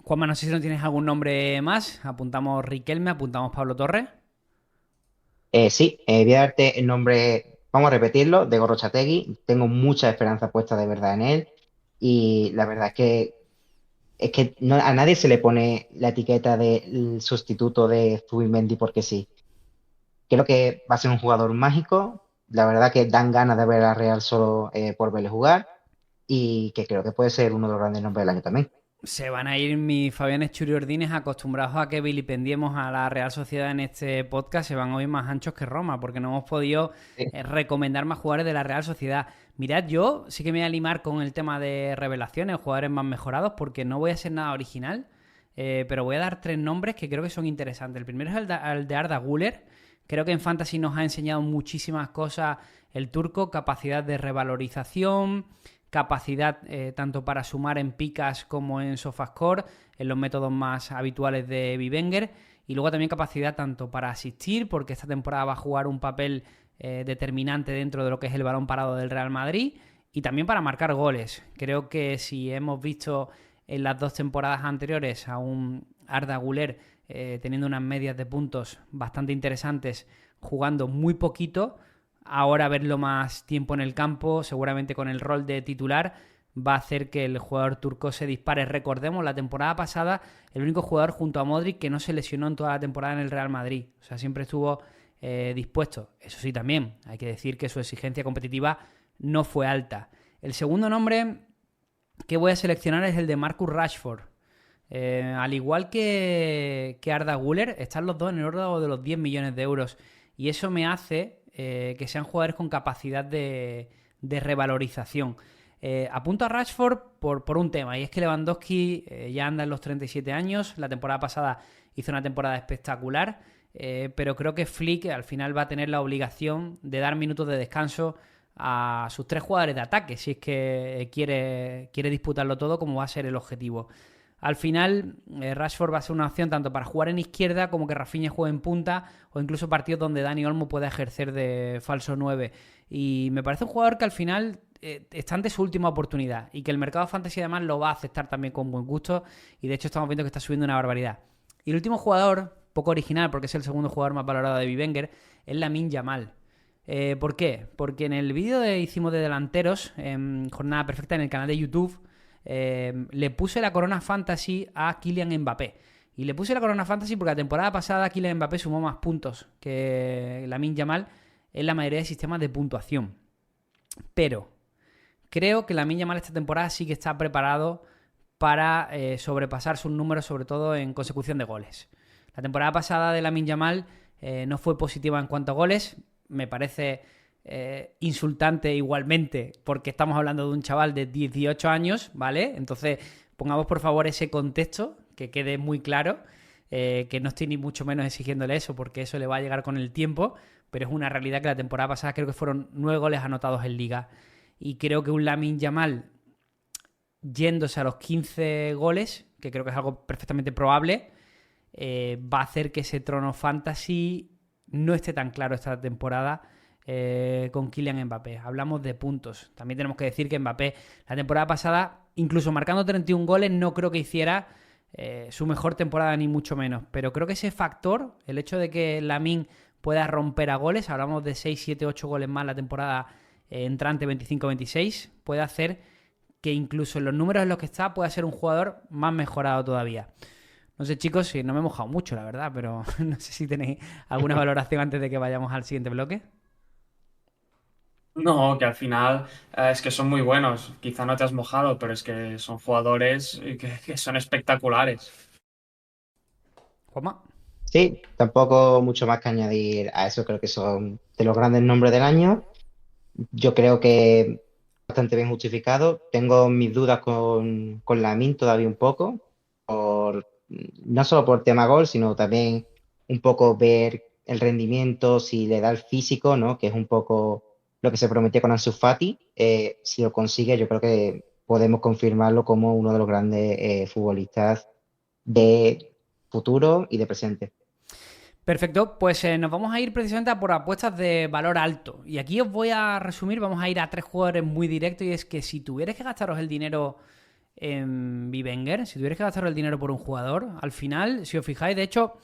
Juanma, no sé si no tienes algún nombre más. Apuntamos Riquelme, apuntamos Pablo Torre. Sí, voy a darte el nombre, vamos a repetirlo, de Gorrochategui. Tengo mucha esperanza puesta de verdad en él, y la verdad es que a nadie se le pone la etiqueta del sustituto de Zubimendi porque sí. Creo que va a ser un jugador mágico. La verdad que dan ganas de ver a Real solo por verle jugar, y que creo que puede ser uno de los grandes nombres del año también. Se van a ir mis Fabianes Churiordines, acostumbrados a que vilipendiemos a la Real Sociedad en este podcast, se van hoy más anchos que Roma, porque no hemos podido recomendar más jugadores de la Real Sociedad. Mirad, yo sí que me voy a limar con el tema de revelaciones, jugadores más mejorados, porque no voy a ser nada original, pero voy a dar 3 nombres que creo que son interesantes. El primero es el de Arda Güler. Creo que en Fantasy nos ha enseñado muchísimas cosas el turco, capacidad de revalorización, capacidad tanto para sumar en picas como en SofaScore, en los métodos más habituales de Wenger, y luego también capacidad tanto para asistir, porque esta temporada va a jugar un papel determinante dentro de lo que es el balón parado del Real Madrid, y también para marcar goles. Creo que si hemos visto en las 2 temporadas anteriores a un Arda Güler teniendo unas medias de puntos bastante interesantes, jugando muy poquito, ahora verlo más tiempo en el campo, seguramente con el rol de titular, va a hacer que el jugador turco se dispare. Recordemos, la temporada pasada, el único jugador junto a Modric que no se lesionó en toda la temporada en el Real Madrid. O sea, siempre estuvo dispuesto. Eso sí, también hay que decir que su exigencia competitiva no fue alta. El segundo nombre que voy a seleccionar es el de Marcus Rashford. Al igual que Arda Güler, están los dos en el orden de los 10 millones de euros. Y eso me hace que sean jugadores con capacidad de revalorización. Apunto a Rashford por un tema, y es que Lewandowski ya anda en los 37 años. La temporada pasada hizo una temporada espectacular, pero creo que Flick al final va a tener la obligación de dar minutos de descanso a sus 3 jugadores de ataque, si es que quiere disputarlo todo, como va a ser el objetivo. Al final, Rashford va a ser una opción tanto para jugar en izquierda como que Rafinha juegue en punta, o incluso partidos donde Dani Olmo pueda ejercer de falso 9. Y me parece un jugador que al final está ante su última oportunidad, y que el mercado fantasy además lo va a aceptar también con buen gusto, y de hecho estamos viendo que está subiendo una barbaridad. Y el último jugador, poco original porque es el segundo jugador más valorado de Wenger, es Lamine Yamal. ¿Por qué? Porque en el vídeo hicimos de delanteros, en Jornada Perfecta en el canal de YouTube, le puse la corona fantasy a Kylian Mbappé. Y le puse la corona fantasy porque la temporada pasada Kylian Mbappé sumó más puntos que Lamine Yamal en la mayoría de sistemas de puntuación. Pero creo que Lamine Yamal esta temporada sí que está preparado para sobrepasar sus números, sobre todo en consecución de goles. La temporada pasada de Lamine Yamal no fue positiva en cuanto a goles. Me parece insultante igualmente, porque estamos hablando de un chaval de 18 años, ¿vale? Entonces, pongamos por favor ese contexto, que quede muy claro, que no estoy ni mucho menos exigiéndole eso, porque eso le va a llegar con el tiempo, pero es una realidad que la temporada pasada creo que fueron 9 goles anotados en Liga, y creo que un Lamine Yamal yéndose a los 15 goles, que creo que es algo perfectamente probable, va a hacer que ese trono fantasy no esté tan claro esta temporada con Kylian Mbappé. Hablamos de puntos. También tenemos que decir que Mbappé la temporada pasada, incluso marcando 31 goles, no creo que hiciera su mejor temporada ni mucho menos. Pero creo que ese factor, el hecho de que Lamine pueda romper a goles, hablamos de 6, 7, 8 goles más la temporada entrante 25-26, puede hacer que incluso en los números en los que está pueda ser un jugador más mejorado todavía. No sé, chicos, si no me he mojado mucho, la verdad, pero no sé si tenéis alguna valoración antes de que vayamos al siguiente bloque. No, que al final es que son muy buenos. Quizá no te has mojado, pero es que son jugadores que son espectaculares. Juanma. Sí, tampoco mucho más que añadir a eso, creo que son de los grandes nombres del año. Yo creo que bastante bien justificado. Tengo mis dudas con Lamine todavía un poco, no solo por tema gol, sino también un poco ver el rendimiento, si le da el físico, ¿no? Que es un poco lo que se prometió con Ansu Fati. Si lo consigue, yo creo que podemos confirmarlo como uno de los grandes futbolistas de futuro y de presente. Perfecto, pues nos vamos a ir precisamente a por apuestas de valor alto. Y aquí os voy a resumir, vamos a ir a 3 jugadores muy directos. Y es que si tuvierais que gastaros el dinero en Bivenger, si tuvierais que gastaros el dinero por un jugador, al final, si os fijáis, de hecho,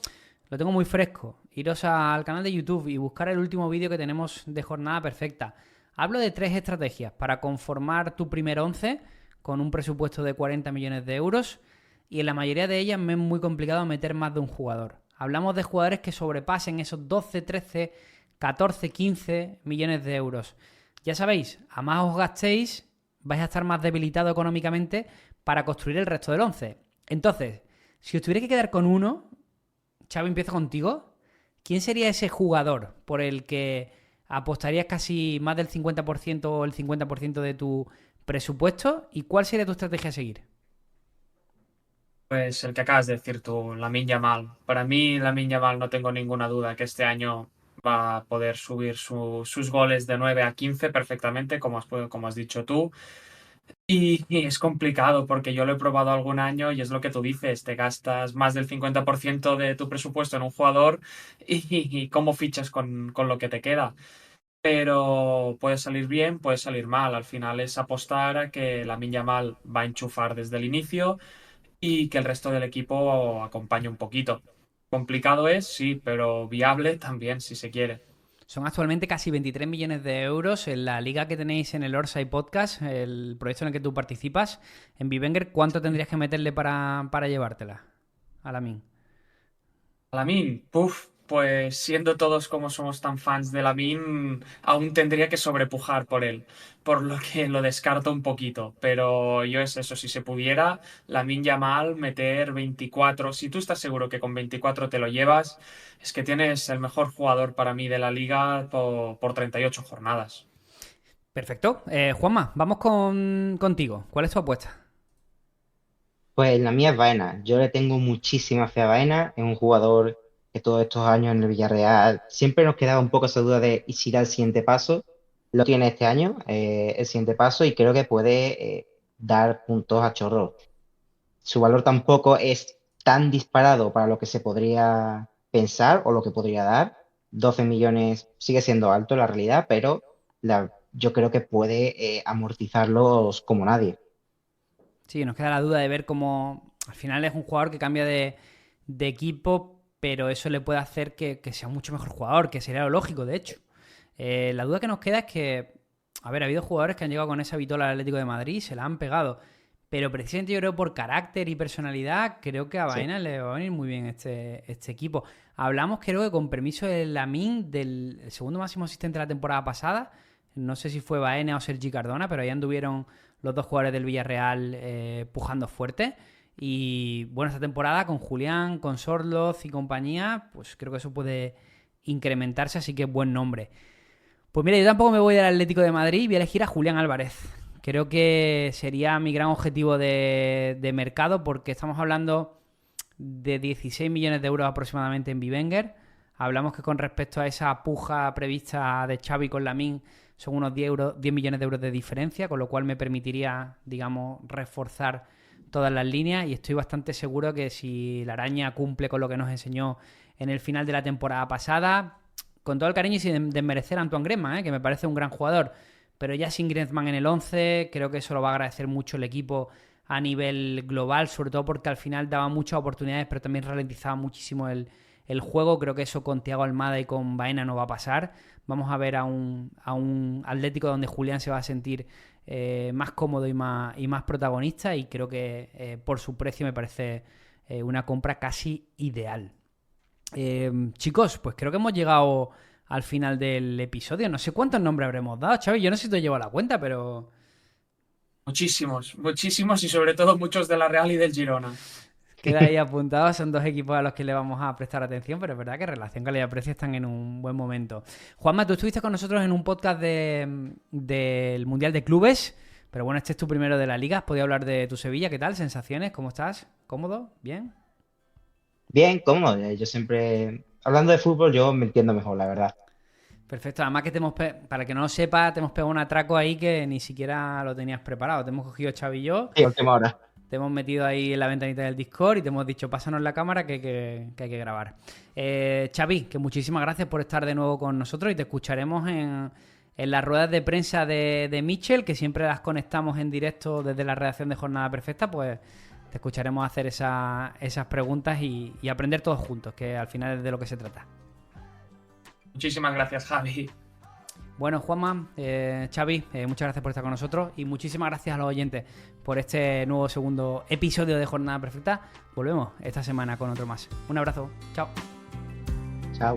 lo tengo muy fresco. Iros al canal de YouTube y buscar el último vídeo que tenemos de Jornada Perfecta. Hablo de 3 estrategias para conformar tu primer 11 con un presupuesto de 40 millones de euros. Y en la mayoría de ellas me es muy complicado meter más de un jugador. Hablamos de jugadores que sobrepasen esos 12, 13, 14, 15 millones de euros. Ya sabéis, a más os gastéis, vais a estar más debilitado económicamente para construir el resto del 11. Entonces, si os tuvierais que quedar con uno, Xavi, empiezo contigo. ¿Quién sería ese jugador por el que apostarías casi más del 50% o el 50% de tu presupuesto? ¿Y cuál sería tu estrategia a seguir? Pues el que acabas de decir tú, Lamine Yamal. Para mí, Lamine Yamal no tengo ninguna duda que este año va a poder subir sus goles de 9 a 15 perfectamente, como has dicho tú. Y es complicado porque yo lo he probado algún año y es lo que tú dices, te gastas más del 50% de tu presupuesto en un jugador y cómo fichas con lo que te queda. Pero puede salir bien, puede salir mal. Al final es apostar a que Lamine Yamal va a enchufar desde el inicio y que el resto del equipo acompañe un poquito. Complicado es, sí, pero viable también si se quiere. Son actualmente casi 23 millones de euros en la liga que tenéis en el Orsay Podcast, el proyecto en el que tú participas. En Bivenger, ¿cuánto tendrías que meterle para llevártela a Lamine? Lamine, puf, pues siendo todos como somos tan fans de Lamine, aún tendría que sobrepujar por él, por lo que lo descarto un poquito. Pero yo es eso, si se pudiera, Lamine Yamal meter 24, si tú estás seguro que con 24 te lo llevas, es que tienes el mejor jugador para mí de la liga por 38 jornadas. Perfecto. Juanma, vamos contigo. ¿Cuál es tu apuesta? Pues la mía es Baena. Yo le tengo muchísima fe a Baena. Es un jugador que todos estos años en el Villarreal siempre nos quedaba un poco esa duda de ¿y si da el siguiente paso? Lo tiene este año, el siguiente paso, y creo que puede dar puntos a chorro. Su valor tampoco es tan disparado para lo que se podría pensar o lo que podría dar. 12 millones sigue siendo alto en la realidad, pero yo creo que puede amortizarlos como nadie. Sí, nos queda la duda de ver cómo al final es un jugador que cambia de equipo, pero eso le puede hacer que sea mucho mejor jugador, que sería lo lógico, de hecho. La duda que nos queda es que, a ver, ha habido jugadores que han llegado con esa vitola al Atlético de Madrid y se la han pegado. Pero precisamente yo creo por carácter y personalidad, creo que a Sí. Baena le va a venir muy bien este equipo. Hablamos, creo que con permiso de Lamine, del segundo máximo asistente de la temporada pasada. No sé si fue Baena o Sergi Cardona, pero ahí anduvieron los dos jugadores del Villarreal pujando fuerte. Y bueno, esta temporada con Julián, con Sorloz y compañía, pues creo que eso puede incrementarse, así que buen nombre. Pues mira, yo tampoco me voy del Atlético de Madrid y voy a elegir a Julián Álvarez. Creo que sería mi gran objetivo de mercado porque estamos hablando de 16 millones de euros aproximadamente en Bivenger. Hablamos que con respecto a esa puja prevista de Xavi con Lamine son unos 10 millones de euros de diferencia, con lo cual me permitiría, digamos, reforzar todas las líneas y estoy bastante seguro que si la araña cumple con lo que nos enseñó en el final de la temporada pasada, con todo el cariño y sin desmerecer a Antoine Griezmann, que me parece un gran jugador, pero ya sin Griezmann en el 11, creo que eso lo va a agradecer mucho el equipo a nivel global, sobre todo porque al final daba muchas oportunidades, pero también ralentizaba muchísimo el juego. Creo que eso con Thiago Almada y con Baena no va a pasar. Vamos a ver a un Atlético donde Julián se va a sentir más cómodo y más protagonista, y creo que por su precio me parece una compra casi ideal. Chicos, pues creo que hemos llegado al final del episodio. No sé cuántos nombres habremos dado, Xavi. Yo no sé si te llevo la cuenta, pero... Muchísimos y sobre todo muchos de la Real y del Girona. Queda ahí apuntado, son dos equipos a los que le vamos a prestar atención, pero es verdad que relación calidad-precio están en un buen momento. Juanma, tú estuviste con nosotros en un podcast del Mundial de Clubes, pero bueno, este es tu primero de la Liga. ¿Has podido hablar de tu Sevilla? ¿Qué tal? ¿Sensaciones? ¿Cómo estás? ¿Cómodo? ¿Bien? Bien, cómodo. Yo siempre, hablando de fútbol, yo me entiendo mejor, la verdad. Perfecto, además que para que no lo sepa, te hemos pegado un atraco ahí que ni siquiera lo tenías preparado. Te hemos cogido Xavi y yo. Sí, última hora. Te hemos metido ahí en la ventanita del Discord y te hemos dicho, pásanos la cámara que hay que grabar. Xavi, que muchísimas gracias por estar de nuevo con nosotros y te escucharemos en las ruedas de prensa de Mitchell, que siempre las conectamos en directo desde la redacción de Jornada Perfecta, pues te escucharemos hacer esas preguntas y aprender todos juntos, que al final es de lo que se trata. Muchísimas gracias, Javi. Bueno, Juanma, Xavi, muchas gracias por estar con nosotros y muchísimas gracias a los oyentes por este nuevo segundo episodio de Jornada Perfecta. Volvemos esta semana con otro más. Un abrazo. Chao. Chao.